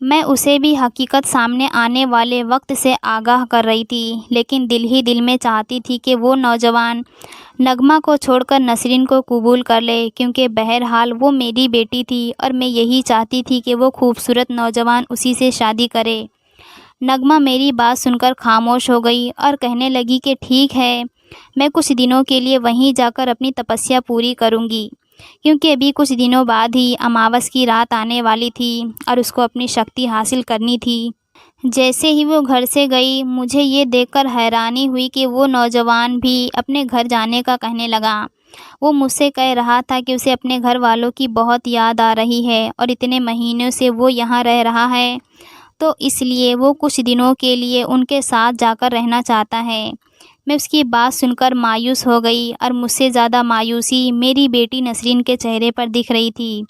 میں اسے بھی حقیقت سامنے آنے والے وقت سے آگاہ کر رہی تھی، لیکن دل ہی دل میں چاہتی تھی کہ وہ نوجوان نغمہ کو چھوڑ کر نسرین کو قبول کر لے، کیونکہ بہرحال وہ میری بیٹی تھی اور میں یہی چاہتی تھی کہ وہ خوبصورت نوجوان اسی سے شادی کرے۔ نغمہ میری بات سن کر خاموش ہو گئی اور کہنے لگی کہ ٹھیک ہے، میں کچھ دنوں کے لیے وہیں جا کر اپنی تپسیا پوری کروں گی، کیونکہ ابھی کچھ دنوں بعد ہی اماوس کی رات آنے والی تھی اور اس کو اپنی شکتی حاصل کرنی تھی۔ جیسے ہی وہ گھر سے گئی، مجھے یہ دیکھ کر حیرانی ہوئی کہ وہ نوجوان بھی اپنے گھر جانے کا کہنے لگا۔ وہ مجھ سے کہہ رہا تھا کہ اسے اپنے گھر والوں کی بہت یاد آ رہی ہے اور اتنے مہینوں سے وہ یہاں رہ رہا ہے، تو اس لیے وہ کچھ دنوں کے لیے ان کے ساتھ جا کر رہنا چاہتا ہے۔ میں اس کی بات سن کر مایوس ہو گئی، اور مجھ سے زیادہ مایوسی میری بیٹی نسرین کے چہرے پر دکھ رہی تھی،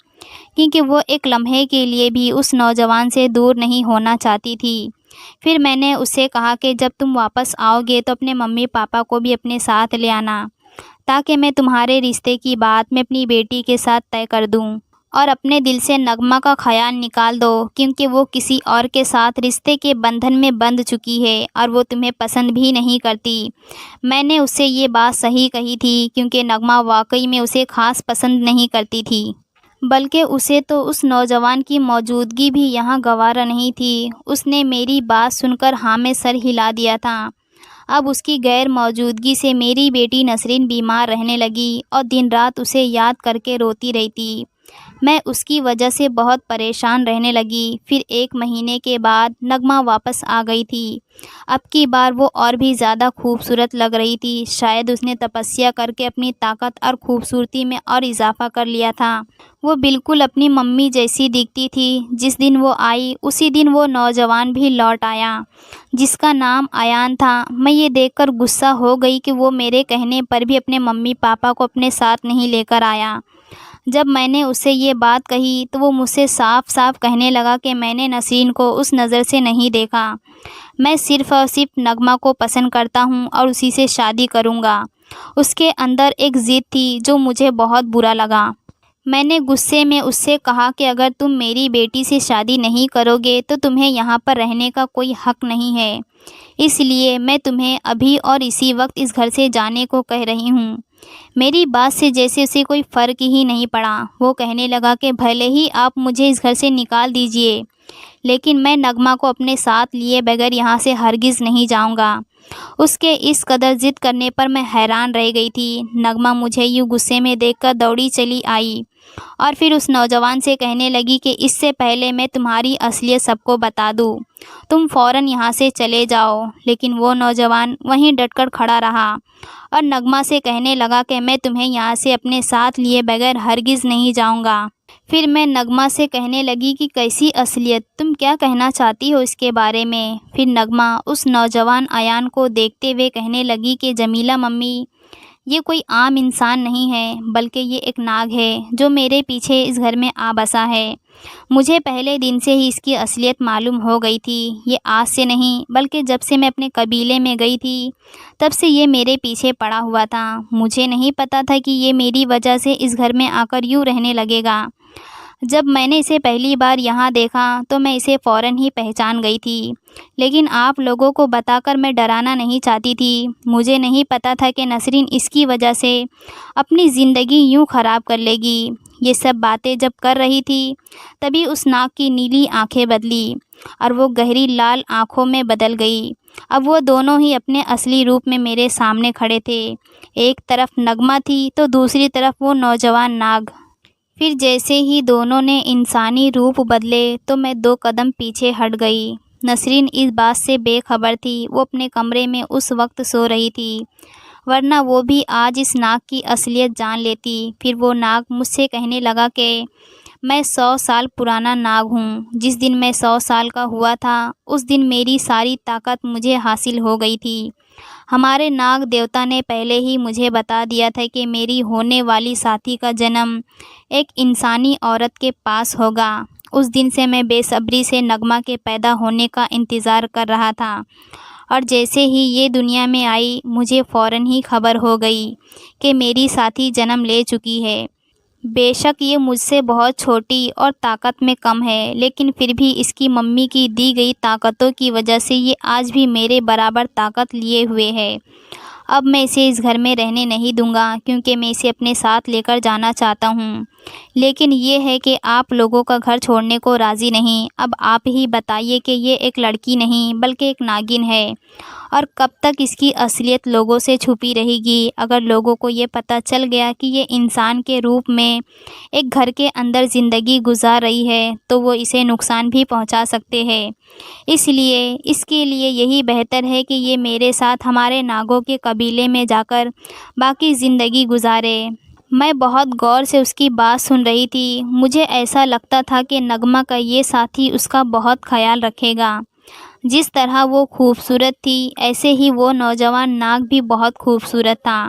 کیونکہ وہ ایک لمحے کے لیے بھی اس نوجوان سے دور نہیں ہونا چاہتی تھی۔ پھر میں نے اسے کہا کہ جب تم واپس آؤ گے تو اپنے ممی پاپا کو بھی اپنے ساتھ لے آنا، تاکہ میں تمہارے رشتے کی بات میں اپنی بیٹی کے ساتھ طے کر دوں، اور اپنے دل سے نغمہ کا خیال نکال دو، کیونکہ وہ کسی اور کے ساتھ رشتے کے بندھن میں بندھ چکی ہے اور وہ تمہیں پسند بھی نہیں کرتی۔ میں نے اس سے یہ بات صحیح کہی تھی، کیونکہ نغمہ واقعی میں اسے خاص پسند نہیں کرتی تھی، بلکہ اسے تو اس نوجوان کی موجودگی بھی یہاں گوارا نہیں تھی۔ اس نے میری بات سن کر ہاں میں سر ہلا دیا تھا۔ اب اس کی غیر موجودگی سے میری بیٹی نسرین بیمار رہنے لگی اور دن رات اسے یاد کر کے روتی رہتی۔ میں اس کی وجہ سے بہت پریشان رہنے لگی۔ پھر 1 مہینے کے بعد نغمہ واپس آ گئی تھی۔ اب کی بار وہ اور بھی زیادہ خوبصورت لگ رہی تھی۔ شاید اس نے تپسیا کر کے اپنی طاقت اور خوبصورتی میں اور اضافہ کر لیا تھا۔ وہ بالکل اپنی ممی جیسی دکھتی تھی۔ جس دن وہ آئی اسی دن وہ نوجوان بھی لوٹ آیا، جس کا نام ایان تھا۔ میں یہ دیکھ کر غصہ ہو گئی کہ وہ میرے کہنے پر بھی اپنے ممی پاپا کو اپنے ساتھ نہیں لے کر آیا۔ جب میں نے اسے یہ بات کہی تو وہ مجھ سے صاف صاف کہنے لگا کہ میں نے نسرین کو اس نظر سے نہیں دیکھا، میں صرف اور صرف نغمہ کو پسند کرتا ہوں اور اسی سے شادی کروں گا۔ اس کے اندر ایک ضد تھی جو مجھے بہت برا لگا۔ میں نے غصے میں اس سے کہا کہ اگر تم میری بیٹی سے شادی نہیں کرو گے تو تمہیں یہاں پر رہنے کا کوئی حق نہیں ہے، اس لیے میں تمہیں ابھی اور اسی وقت اس گھر سے جانے کو کہہ رہی ہوں۔ میری بات سے جیسے اسے کوئی فرق ہی نہیں پڑا۔ وہ کہنے لگا کہ بھلے ہی آپ مجھے اس گھر سے نکال دیجئے، لیکن میں نغمہ کو اپنے ساتھ لیے بغیر یہاں سے ہرگز نہیں جاؤں گا۔ اس کے اس قدر ضد کرنے پر میں حیران رہ گئی تھی۔ نغمہ مجھے یوں غصے میں دیکھ کر دوڑی چلی آئی اور پھر اس نوجوان سے کہنے لگی کہ اس سے پہلے میں تمہاری اصلیت سب کو بتا دوں، تم فوراً یہاں سے چلے جاؤ۔ لیکن وہ نوجوان وہیں ڈٹ کر کھڑا رہا اور نغمہ سے کہنے لگا کہ میں تمہیں یہاں سے اپنے ساتھ لیے بغیر ہرگز نہیں جاؤں گا۔ پھر میں نغمہ سے کہنے لگی کہ کیسی اصلیت، تم کیا کہنا چاہتی ہو اس کے بارے میں؟ پھر نغمہ اس نوجوان ایان کو دیکھتے ہوئے کہنے لگی کہ جمیلہ ممی، یہ کوئی عام انسان نہیں ہے، بلکہ یہ ایک ناگ ہے جو میرے پیچھے اس گھر میں آ بسا ہے۔ مجھے پہلے دن سے ہی اس کی اصلیت معلوم ہو گئی تھی۔ یہ آج سے نہیں بلکہ جب سے میں اپنے قبیلے میں گئی تھی تب سے یہ میرے پیچھے پڑا ہوا تھا۔ مجھے نہیں پتا تھا کہ یہ میری وجہ سے اس گھر میں آ کر یوں رہنے لگے گا۔ جب میں نے اسے پہلی بار یہاں دیکھا تو میں اسے فوراً ہی پہچان گئی تھی، لیکن آپ لوگوں کو بتا کر میں ڈرانا نہیں چاہتی تھی۔ مجھے نہیں پتا تھا کہ نسرین اس کی وجہ سے اپنی زندگی یوں خراب کر لے گی۔ یہ سب باتیں جب کر رہی تھی تبھی اس ناگ کی نیلی آنکھیں بدلی اور وہ گہری لال آنکھوں میں بدل گئی۔ اب وہ دونوں ہی اپنے اصلی روپ میں میرے سامنے کھڑے تھے۔ ایک طرف نغمہ تھی تو دوسری طرف وہ نوجوان ناگ۔ پھر جیسے ہی دونوں نے انسانی روپ بدلے تو میں 2 قدم پیچھے ہٹ گئی۔ نسرین اس بات سے بے خبر تھی۔ وہ اپنے کمرے میں اس وقت سو رہی تھی، ورنہ وہ بھی آج اس ناگ کی اصلیت جان لیتی۔ پھر وہ ناگ مجھ سے کہنے لگا کہ میں 100 سال پرانا ناگ ہوں۔ جس دن میں 100 سال کا ہوا تھا اس دن میری ساری طاقت مجھے حاصل ہو گئی تھی۔ ہمارے ناگ دیوتا نے پہلے ہی مجھے بتا دیا تھا کہ میری ہونے والی ساتھی کا جنم ایک انسانی عورت کے پاس ہوگا۔ اس دن سے میں بے صبری سے نغمہ کے پیدا ہونے کا انتظار کر رہا تھا اور جیسے ہی یہ دنیا میں آئی مجھے فوراً ہی خبر ہو گئی کہ میری ساتھی جنم لے چکی ہے۔ بے شک یہ مجھ سے بہت چھوٹی اور طاقت میں کم ہے، لیکن پھر بھی اس کی ممی کی دی گئی طاقتوں کی وجہ سے یہ آج بھی میرے برابر طاقت لیے ہوئے ہے۔ اب میں اسے اس گھر میں رہنے نہیں دوں گا کیونکہ میں اسے اپنے ساتھ لے کر جانا چاہتا ہوں، لیکن یہ ہے کہ آپ لوگوں کا گھر چھوڑنے کو راضی نہیں۔ اب آپ ہی بتائیے کہ یہ ایک لڑکی نہیں بلکہ ایک ناگن ہے، اور کب تک اس کی اصلیت لوگوں سے چھپی رہے گی؟ اگر لوگوں کو یہ پتہ چل گیا کہ یہ انسان کے روپ میں ایک گھر کے اندر زندگی گزار رہی ہے تو وہ اسے نقصان بھی پہنچا سکتے ہیں۔ اس کے لیے یہی بہتر ہے کہ یہ میرے ساتھ ہمارے ناگوں کے قبیلے میں جا کر باقی زندگی گزارے۔ میں بہت غور سے اس کی بات سن رہی تھی۔ مجھے ایسا لگتا تھا کہ نغمہ کا یہ ساتھی اس کا بہت خیال رکھے گا۔ جس طرح وہ خوبصورت تھی ایسے ہی وہ نوجوان ناگ بھی بہت خوبصورت تھا۔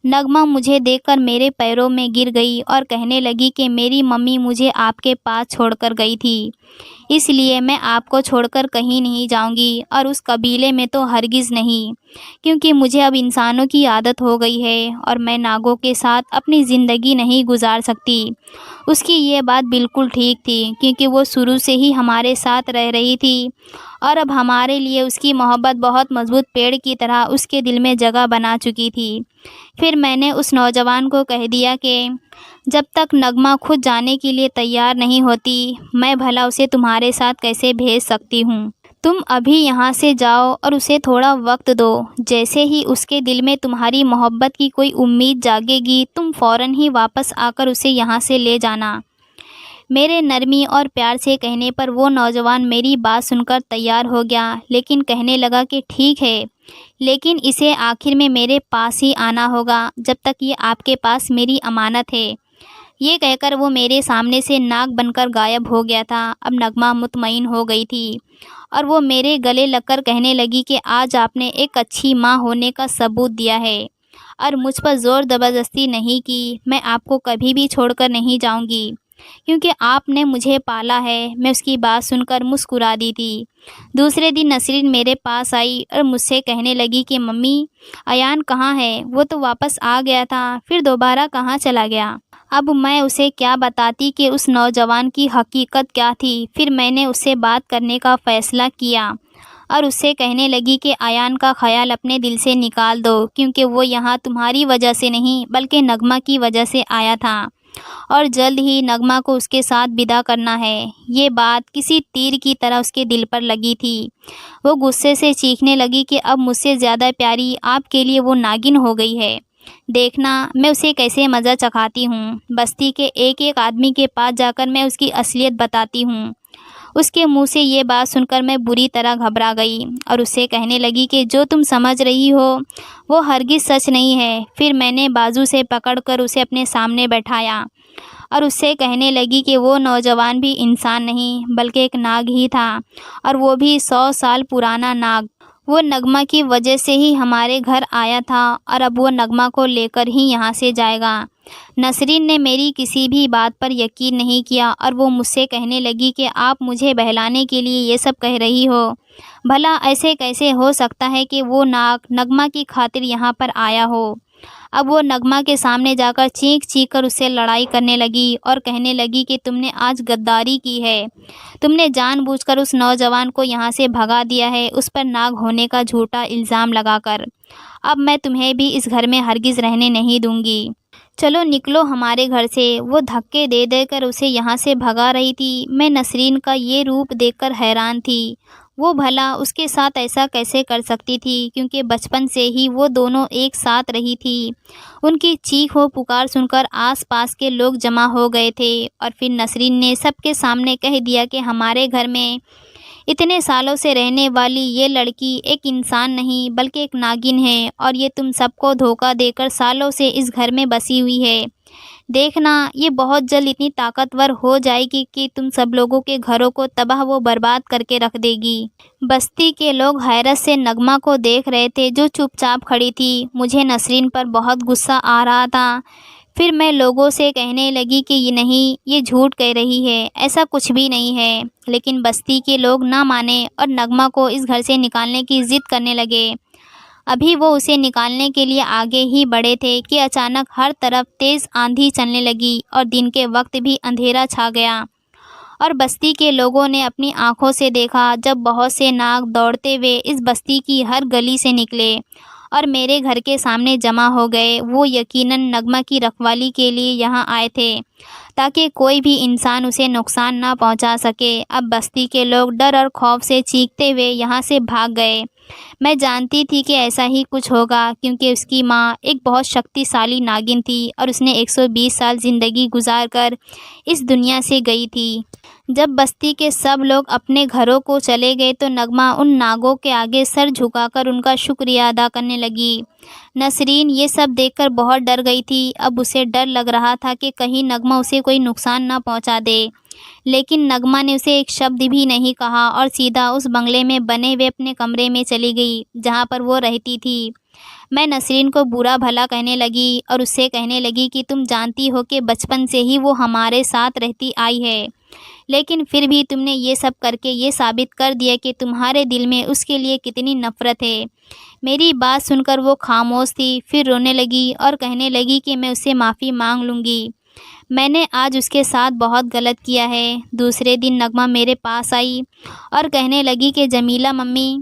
نغمہ مجھے دیکھ کر میرے پیروں میں گر گئی اور کہنے لگی کہ میری ممی مجھے آپ کے پاس چھوڑ کر گئی تھی، اس لیے میں آپ کو چھوڑ کر کہیں نہیں جاؤں گی، اور اس قبیلے میں تو ہرگز نہیں، کیونکہ مجھے اب انسانوں کی عادت ہو گئی ہے اور میں ناگوں کے ساتھ اپنی زندگی نہیں گزار سکتی۔ اس کی یہ بات بالکل ٹھیک تھی کیونکہ وہ شروع سے ہی ہمارے ساتھ رہ رہی تھی، اور اب ہمارے لیے اس کی محبت بہت مضبوط پیڑ کی طرح اس کے دل میں جگہ بنا چکی تھی۔ پھر میں نے اس نوجوان کو کہہ دیا کہ جب تک نغمہ خود جانے کے لیے تیار نہیں ہوتی میں بھلا اسے تمہارے ساتھ کیسے بھیج سکتی ہوں؟ تم ابھی یہاں سے جاؤ اور اسے تھوڑا وقت دو، جیسے ہی اس کے دل میں تمہاری محبت کی کوئی امید جاگے گی تم فوراً ہی واپس آ کر اسے یہاں سے لے جانا۔ میرے نرمی اور پیار سے کہنے پر وہ نوجوان میری بات سن کر تیار ہو گیا، لیکن کہنے لگا کہ ٹھیک ہے، لیکن اسے آخر میں میرے پاس ہی آنا ہوگا جب تک یہ آپ کے پاس میری امانت ہے۔ یہ کہہ کر وہ میرے سامنے سے ناگ بن کر غائب ہو گیا تھا۔ اب نغمہ مطمئن ہو گئی تھی اور وہ میرے گلے لگ کر کہنے لگی کہ آج آپ نے ایک اچھی ماں ہونے کا ثبوت دیا ہے اور مجھ پر زور زبردستی نہیں کی۔ میں آپ کو کبھی بھی چھوڑ کر نہیں جاؤں گی کیونکہ آپ نے مجھے پالا ہے۔ میں اس کی بات سن کر مسکرا دی تھی۔ دوسرے دن نسرین میرے پاس آئی اور مجھ سے کہنے لگی کہ ممی ایان کہاں ہے؟ وہ تو واپس آ گیا تھا، پھر دوبارہ کہاں چلا گیا؟ اب میں اسے کیا بتاتی کہ اس نوجوان کی حقیقت کیا تھی؟ پھر میں نے اس سے بات کرنے کا فیصلہ کیا اور اس سے کہنے لگی کہ ایان کا خیال اپنے دل سے نکال دو کیونکہ وہ یہاں تمہاری وجہ سے نہیں بلکہ نغمہ کی وجہ سے آیا تھا، اور جلد ہی نغمہ کو اس کے ساتھ ودا کرنا ہے۔ یہ بات کسی تیر کی طرح اس کے دل پر لگی تھی۔ وہ غصے سے چیخنے لگی کہ اب مجھ سے زیادہ پیاری آپ کے لیے وہ ناگن ہو گئی ہے۔ دیکھنا میں اسے کیسے مزہ چکھاتی ہوں۔ بستی کے ایک ایک آدمی کے پاس جا کر میں اس کی اصلیت بتاتی ہوں۔ اس کے منہ سے یہ بات سن کر میں بری طرح گھبرا گئی اور اس سے کہنے لگی کہ جو تم سمجھ رہی ہو وہ ہرگز سچ نہیں ہے۔ پھر میں نے بازو سے پکڑ کر اسے اپنے سامنے بیٹھایا اور اس سے کہنے لگی کہ وہ نوجوان بھی انسان نہیں بلکہ ایک ناگ ہی تھا، اور وہ بھی 100 سال پرانا ناگ۔ وہ نغمہ کی وجہ سے ہی ہمارے گھر آیا تھا اور اب وہ نغمہ کو لے کر ہی یہاں سے جائے گا۔ نسرین نے میری کسی بھی بات پر یقین نہیں کیا اور وہ مجھ سے کہنے لگی کہ آپ مجھے بہلانے کے لیے یہ سب کہہ رہی ہو؟ بھلا ایسے کیسے ہو سکتا ہے کہ وہ ناگ نغمہ کی خاطر یہاں پر آیا ہو؟ اب وہ نغمہ کے سامنے جا کر چیخ چیخ کر اس سے لڑائی کرنے لگی اور کہنے لگی کہ تم نے آج غداری کی ہے، تم نے جان بوجھ کر اس نوجوان کو یہاں سے بھگا دیا ہے اس پر ناگ ہونے کا جھوٹا الزام لگا کر۔ اب میں تمہیں بھی اس گھر میں ہرگز رہنے نہیں دوں گی، چلو نکلو ہمارے گھر سے۔ وہ دھکے دے دے کر اسے یہاں سے بھگا رہی تھی۔ میں نسرین کا یہ روپ دیکھ کر حیران تھی۔ وہ بھلا اس کے ساتھ ایسا کیسے کر سکتی تھی کیونکہ بچپن سے ہی وہ دونوں ایک ساتھ رہی تھی۔ ان کی چیخ و پکار سن کر آس پاس کے لوگ جمع ہو گئے تھے اور پھر نسرین نے سب کے سامنے کہہ دیا کہ ہمارے گھر میں اتنے سالوں سے رہنے والی یہ لڑکی ایک انسان نہیں بلکہ ایک ناگن ہے، اور یہ تم سب کو دھوکہ دے کر سالوں سے اس گھر میں بسی ہوئی ہے۔ دیکھنا یہ بہت جلد اتنی طاقتور ہو جائے گی کہ تم سب لوگوں کے گھروں کو تباہ و برباد کر کے رکھ دے گی۔ بستی کے لوگ حیرت سے نغمہ کو دیکھ رہے تھے جو چپ چاپ کھڑی تھی۔ مجھے نسرین پر بہت غصہ آ رہا تھا۔ پھر میں لوگوں سے کہنے لگی کہ یہ نہیں، یہ جھوٹ کہہ رہی ہے، ایسا کچھ بھی نہیں ہے۔ لیکن بستی کے لوگ نہ مانے اور نغمہ کو اس گھر سے نکالنے کی ضد کرنے لگے۔ ابھی وہ اسے نکالنے کے لیے آگے ہی بڑھے تھے کہ اچانک ہر طرف تیز آندھی چلنے لگی اور دن کے وقت بھی اندھیرا چھا گیا، اور بستی کے لوگوں نے اپنی آنکھوں سے دیکھا جب بہت سے ناگ دوڑتے ہوئے اس بستی کی ہر گلی سے نکلے اور میرے گھر کے سامنے جمع ہو گئے۔ وہ یقیناً نغمہ کی رکھوالی کے لیے یہاں آئے تھے تاکہ کوئی بھی انسان اسے نقصان نہ پہنچا سکے۔ اب بستی کے لوگ ڈر اور خوف سے چیختے ہوئے یہاں سے بھاگ گئے۔ میں جانتی تھی کہ ایسا ہی کچھ ہوگا، کیونکہ اس کی ماں ایک بہت شکتیشالی ناگن تھی اور اس نے 120 سال زندگی گزار کر اس دنیا سے گئی تھی۔ جب بستی کے سب لوگ اپنے گھروں کو چلے گئے تو نغمہ ان ناگوں کے آگے سر جھکا کر ان کا شکریہ ادا کرنے لگی۔ نسرین یہ سب دیکھ کر بہت ڈر گئی تھی۔ اب اسے ڈر لگ رہا تھا کہ کہیں نغمہ اسے کوئی نقصان نہ پہنچا دے، لیکن نغمہ نے اسے ایک شبد بھی نہیں کہا اور سیدھا اس بنگلے میں بنے ہوئے اپنے کمرے میں چلی گئی جہاں پر وہ رہتی تھی۔ میں نسرین کو برا بھلا کہنے لگی اور اس سے کہنے لگی کہ تم جانتی ہو کہ بچپن سے ہی وہ ہمارے ساتھ رہتی آئی ہے، لیکن پھر بھی تم نے یہ سب کر کے یہ ثابت کر دیا کہ تمہارے دل میں اس کے لیے کتنی نفرت ہے۔ میری بات سن کر وہ خاموش تھی، پھر رونے لگی اور کہنے لگی کہ میں اس سے معافی مانگ لوں گی، میں نے آج اس کے ساتھ بہت غلط کیا ہے۔ دوسرے دن نغمہ میرے پاس آئی اور کہنے لگی کہ جمیلہ ممی،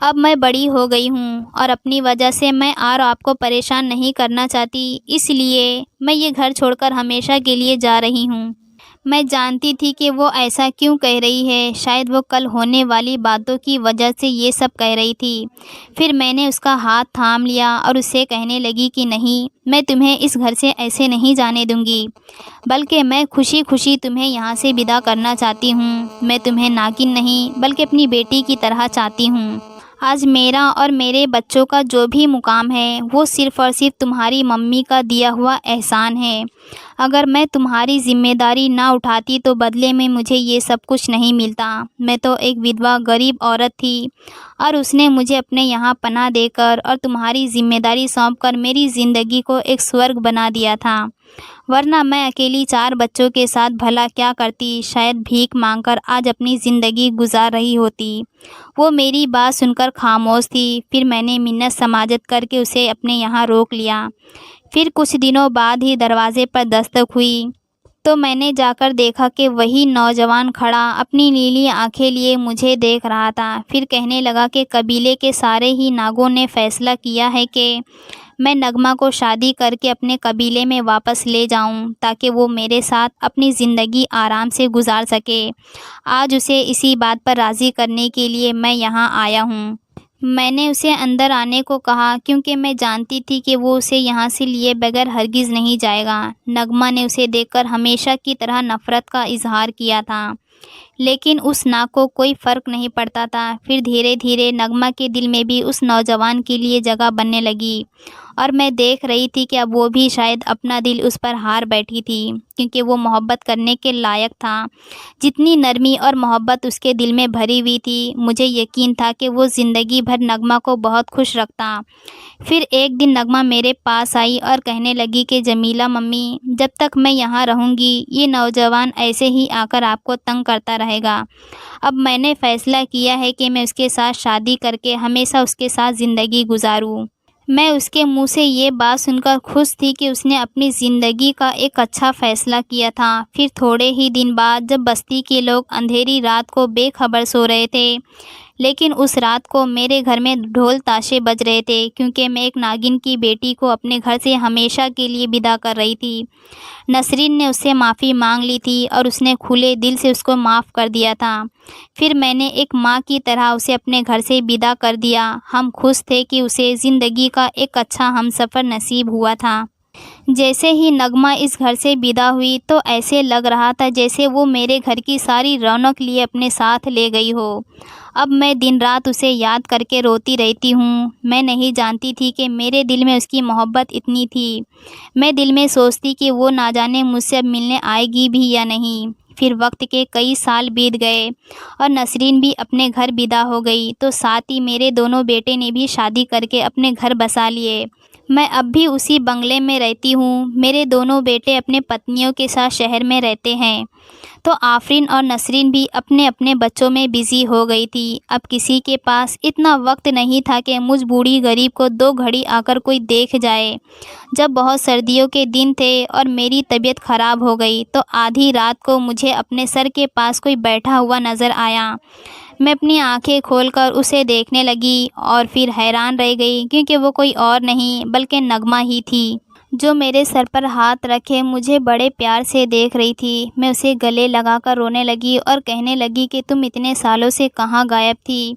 اب میں بڑی ہو گئی ہوں اور اپنی وجہ سے میں اور آپ کو پریشان نہیں کرنا چاہتی، اس لیے میں یہ گھر چھوڑ کر ہمیشہ کے لیے جا رہی ہوں۔ میں جانتی تھی کہ وہ ایسا کیوں کہہ رہی ہے، شاید وہ کل ہونے والی باتوں کی وجہ سے یہ سب کہہ رہی تھی۔ پھر میں نے اس کا ہاتھ تھام لیا اور اس سے کہنے لگی کہ نہیں، میں تمہیں اس گھر سے ایسے نہیں جانے دوں گی، بلکہ میں خوشی خوشی تمہیں یہاں سے ودا کرنا چاہتی ہوں۔ میں تمہیں ناگن نہیں بلکہ اپنی بیٹی کی طرح چاہتی ہوں۔ آج میرا اور میرے بچوں کا جو بھی مقام ہے وہ صرف اور صرف تمہاری ممی کا دیا ہوا احسان ہے۔ اگر میں تمہاری ذمہ داری نہ اٹھاتی تو بدلے میں مجھے یہ سب کچھ نہیں ملتا۔ میں تو ایک ودوا غریب عورت تھی اور اس نے مجھے اپنے یہاں پناہ دے کر اور تمہاری ذمہ داری سونپ کر میری زندگی کو ایک سورگ بنا دیا تھا، ورنہ میں اکیلی 4 بچوں کے ساتھ بھلا کیا کرتی، شاید بھیک مانگ کر آج اپنی زندگی گزار رہی ہوتی۔ وہ میری بات سن کر خاموش تھی۔ پھر میں نے منت سماجت کر کے اسے اپنے یہاں روک لیا۔ پھر کچھ دنوں بعد ہی دروازے پر دستک ہوئی تو میں نے جا کر دیکھا کہ وہی نوجوان کھڑا اپنی نیلی آنکھیں لیے مجھے دیکھ رہا تھا۔ پھر کہنے لگا کہ قبیلے کے سارے ہی ناگوں نے فیصلہ کیا ہے کہ میں نغمہ کو شادی کر کے اپنے قبیلے میں واپس لے جاؤں تاکہ وہ میرے ساتھ اپنی زندگی آرام سے گزار سکے۔ آج اسے اسی بات پر راضی کرنے کے لیے میں یہاں آیا ہوں۔ میں نے اسے اندر آنے کو کہا کیونکہ میں جانتی تھی کہ وہ اسے یہاں سے لیے بغیر ہرگز نہیں جائے گا۔ نغمہ نے اسے دیکھ کر ہمیشہ کی طرح نفرت کا اظہار کیا تھا، لیکن اس ناگ کو کوئی فرق نہیں پڑتا تھا۔ پھر دھیرے دھیرے نغمہ کے دل میں بھی اس نوجوان کے لیے جگہ بننے لگی اور میں دیکھ رہی تھی کہ اب وہ بھی شاید اپنا دل اس پر ہار بیٹھی تھی، کیونکہ وہ محبت کرنے کے لائق تھا۔ جتنی نرمی اور محبت اس کے دل میں بھری ہوئی تھی، مجھے یقین تھا کہ وہ زندگی بھر نغمہ کو بہت خوش رکھتا۔ پھر ایک دن نغمہ میرے پاس آئی اور کہنے لگی کہ جمیلہ ممی، جب تک میں یہاں رہوں گی یہ نوجوان ایسے ہی آ کر آپ کو تنگ کرتا رہے گا۔ اب میں نے فیصلہ کیا ہے کہ میں اس کے ساتھ شادی کر کے ہمیشہ اس کے ساتھ زندگی گزاروں۔ میں اس کے منہ سے یہ بات سن کر خوش تھی کہ اس نے اپنی زندگی کا ایک اچھا فیصلہ کیا تھا۔ پھر تھوڑے ہی دن بعد جب بستی کے لوگ اندھیری رات کو بے خبر سو رہے تھے، لیکن اس رات کو میرے گھر میں ڈھول تاشے بج رہے تھے، کیونکہ میں ایک ناگن کی بیٹی کو اپنے گھر سے ہمیشہ کے لیے ودا کر رہی تھی۔ نسرین نے اس سے معافی مانگ لی تھی اور اس نے کھلے دل سے اس کو معاف کر دیا تھا۔ پھر میں نے ایک ماں کی طرح اسے اپنے گھر سے ودا کر دیا۔ ہم خوش تھے کہ اسے زندگی کا ایک اچھا ہمسفر نصیب ہوا تھا۔ جیسے ہی نغمہ اس گھر سے ودا ہوئی تو ایسے لگ رہا تھا جیسے وہ میرے گھر کی ساری رونق لیے اپنے ساتھ لے گئی ہو۔ اب میں دن رات اسے یاد کر کے روتی رہتی ہوں۔ میں نہیں جانتی تھی کہ میرے دل میں اس کی محبت اتنی تھی۔ میں دل میں سوچتی کہ وہ نہ جانے مجھ سے اب ملنے آئے گی بھی یا نہیں۔ پھر وقت کے کئی سال بیت گئے اور نسرین بھی اپنے گھر ودا ہو گئی، تو ساتھ ہی میرے دونوں بیٹے نے بھی شادی کر کے اپنے گھر بسا لیے۔ میں اب بھی اسی بنگلے میں رہتی ہوں۔ میرے دونوں بیٹے اپنے پتنیوں کے ساتھ شہر میں رہتے ہیں، تو آفرین اور نسرین بھی اپنے اپنے بچوں میں بزی ہو گئی تھی۔ اب کسی کے پاس اتنا وقت نہیں تھا کہ مجھ بوڑھی غریب کو 2 گھڑی آ کر کوئی دیکھ جائے۔ جب بہت سردیوں کے دن تھے اور میری طبیعت خراب ہو گئی تو آدھی رات کو مجھے اپنے سر کے پاس کوئی بیٹھا ہوا نظر آیا۔ میں اپنی آنکھیں کھول کر اسے دیکھنے لگی اور پھر حیران رہ گئی، کیونکہ وہ کوئی اور نہیں بلکہ نغمہ ہی تھی، جو میرے سر پر ہاتھ رکھے مجھے بڑے پیار سے دیکھ رہی تھی۔ میں اسے گلے لگا کر رونے لگی اور کہنے لگی کہ تم اتنے سالوں سے کہاں غائب تھی؟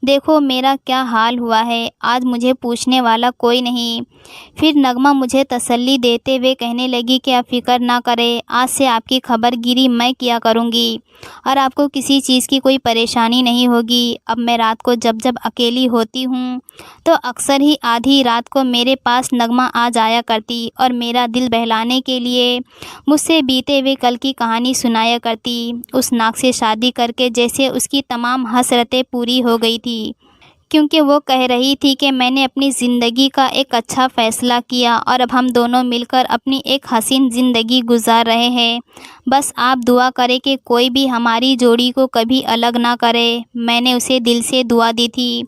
دیکھو میرا کیا حال ہوا ہے، آج مجھے پوچھنے والا کوئی نہیں۔ پھر نغمہ مجھے تسلی دیتے ہوئے کہنے لگی کہ آپ فکر نہ کریں، آج سے آپ کی خبر گیری میں کیا کروں گی اور آپ کو کسی چیز کی کوئی پریشانی نہیں ہوگی۔ اب میں رات کو جب اکیلی ہوتی ہوں تو اکثر ہی آدھی رات کو میرے پاس نغمہ آ جایا کرتی اور میرا دل بہلانے کے لیے مجھ سے بیتے ہوئے کل کی کہانی سنایا کرتی۔ اس ناک سے شادی کر کے جیسے اس کی تمام حسرتیں پوری ہو گئی تھی، کیونکہ وہ کہہ رہی تھی کہ میں نے اپنی زندگی کا ایک اچھا فیصلہ کیا اور اب ہم دونوں مل کر اپنی ایک حسین زندگی گزار رہے ہیں۔ بس آپ دعا کریں کہ کوئی بھی ہماری جوڑی کو کبھی الگ نہ کرے۔ میں نے اسے دل سے دعا دی تھی۔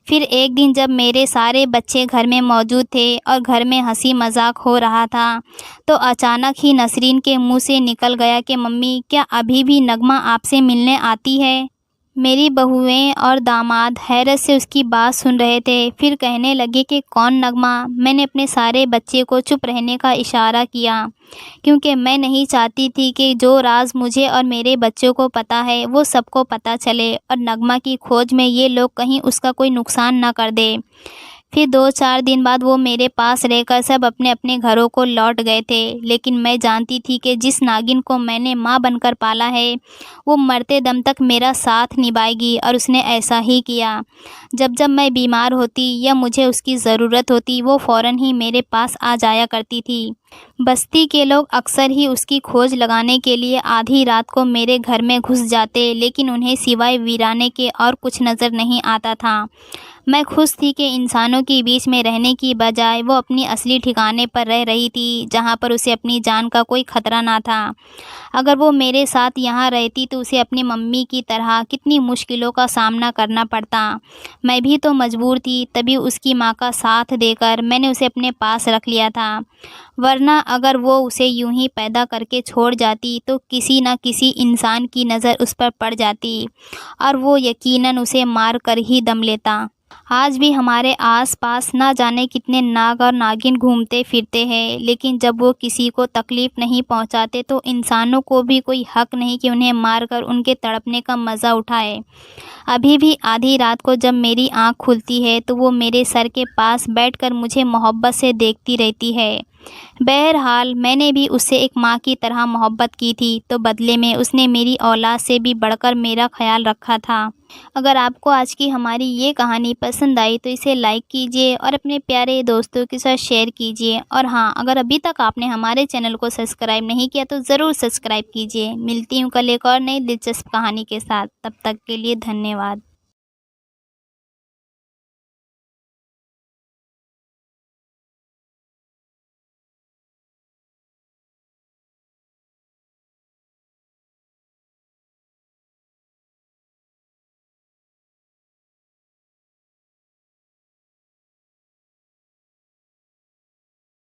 پھر ایک دن جب میرے سارے بچے گھر میں موجود تھے اور گھر میں ہنسی مذاق ہو رہا تھا تو اچانک ہی نسرین کے منہ سے نکل گیا کہ ممی، کیا ابھی بھی نغمہ آپ سے ملنے آتی ہے؟ میری بہوئیں اور داماد حیرت سے اس کی بات سن رہے تھے، پھر کہنے لگے کہ کون نغمہ؟ میں نے اپنے سارے بچے کو چپ رہنے کا اشارہ کیا، کیونکہ میں نہیں چاہتی تھی کہ جو راز مجھے اور میرے بچوں کو پتہ ہے وہ سب کو پتہ چلے اور نغمہ کی کھوج میں یہ لوگ کہیں اس کا کوئی نقصان نہ کر دے۔ پھر 2-4 دن بعد وہ میرے پاس رہ کر سب اپنے اپنے گھروں کو لوٹ گئے تھے، لیکن میں جانتی تھی کہ جس ناگن کو میں نے ماں بن کر پالا ہے وہ مرتے دم تک میرا ساتھ نبھائے گی، اور اس نے ایسا ہی کیا۔ جب میں بیمار ہوتی یا مجھے اس کی ضرورت ہوتی وہ فوراً ہی میرے پاس آ جایا کرتی تھی۔ بستی کے لوگ اکثر ہی اس کی کھوج لگانے کے لیے آدھی رات کو میرے گھر میں گھس جاتے، لیکن انہیں سوائے ویرانے کے اور کچھ نظر نہیں آتا تھا۔ میں خوش تھی کہ انسانوں کے بیچ میں رہنے کی بجائے وہ اپنی اصلی ٹھکانے پر رہ رہی تھی، جہاں پر اسے اپنی جان کا کوئی خطرہ نہ تھا۔ اگر وہ میرے ساتھ یہاں رہتی تو اسے اپنی ممی کی طرح کتنی مشکلوں کا سامنا کرنا پڑتا۔ میں بھی تو مجبور تھی، تبھی اس کی ماں کا ساتھ دے کر میں نے اسے اپنے پاس رکھ لیا تھا، ورنہ اگر وہ اسے یوں ہی پیدا کر کے چھوڑ جاتی تو کسی نہ کسی انسان کی نظر اس پر پڑ جاتی اور وہ یقیناً اسے مار کر ہی دم لیتا۔ آج بھی ہمارے آس پاس نہ جانے کتنے ناگ اور ناگن گھومتے پھرتے ہیں، لیکن جب وہ کسی کو تکلیف نہیں پہنچاتے تو انسانوں کو بھی کوئی حق نہیں کہ انہیں مار کر ان کے تڑپنے کا مزہ اٹھائے۔ ابھی بھی آدھی رات کو جب میری آنکھ کھلتی ہے تو وہ میرے سر کے پاس بیٹھ کر مجھے محبت سے دیکھتی رہتی ہے۔ بہرحال میں نے بھی اس سے ایک ماں کی طرح محبت کی تھی، تو بدلے میں اس نے میری اولاد سے بھی بڑھ کر میرا خیال رکھا تھا۔ اگر آپ کو آج کی ہماری یہ کہانی پسند آئی تو اسے لائک کیجیے اور اپنے پیارے دوستوں کے ساتھ شیئر کیجیے، اور ہاں، اگر ابھی تک آپ نے ہمارے چینل کو سبسکرائب نہیں کیا تو ضرور سبسکرائب کیجیے۔ ملتی ہوں کل ایک اور نئی دلچسپ کہانی کے ساتھ، تب تک کے لیے دھنیہ واد۔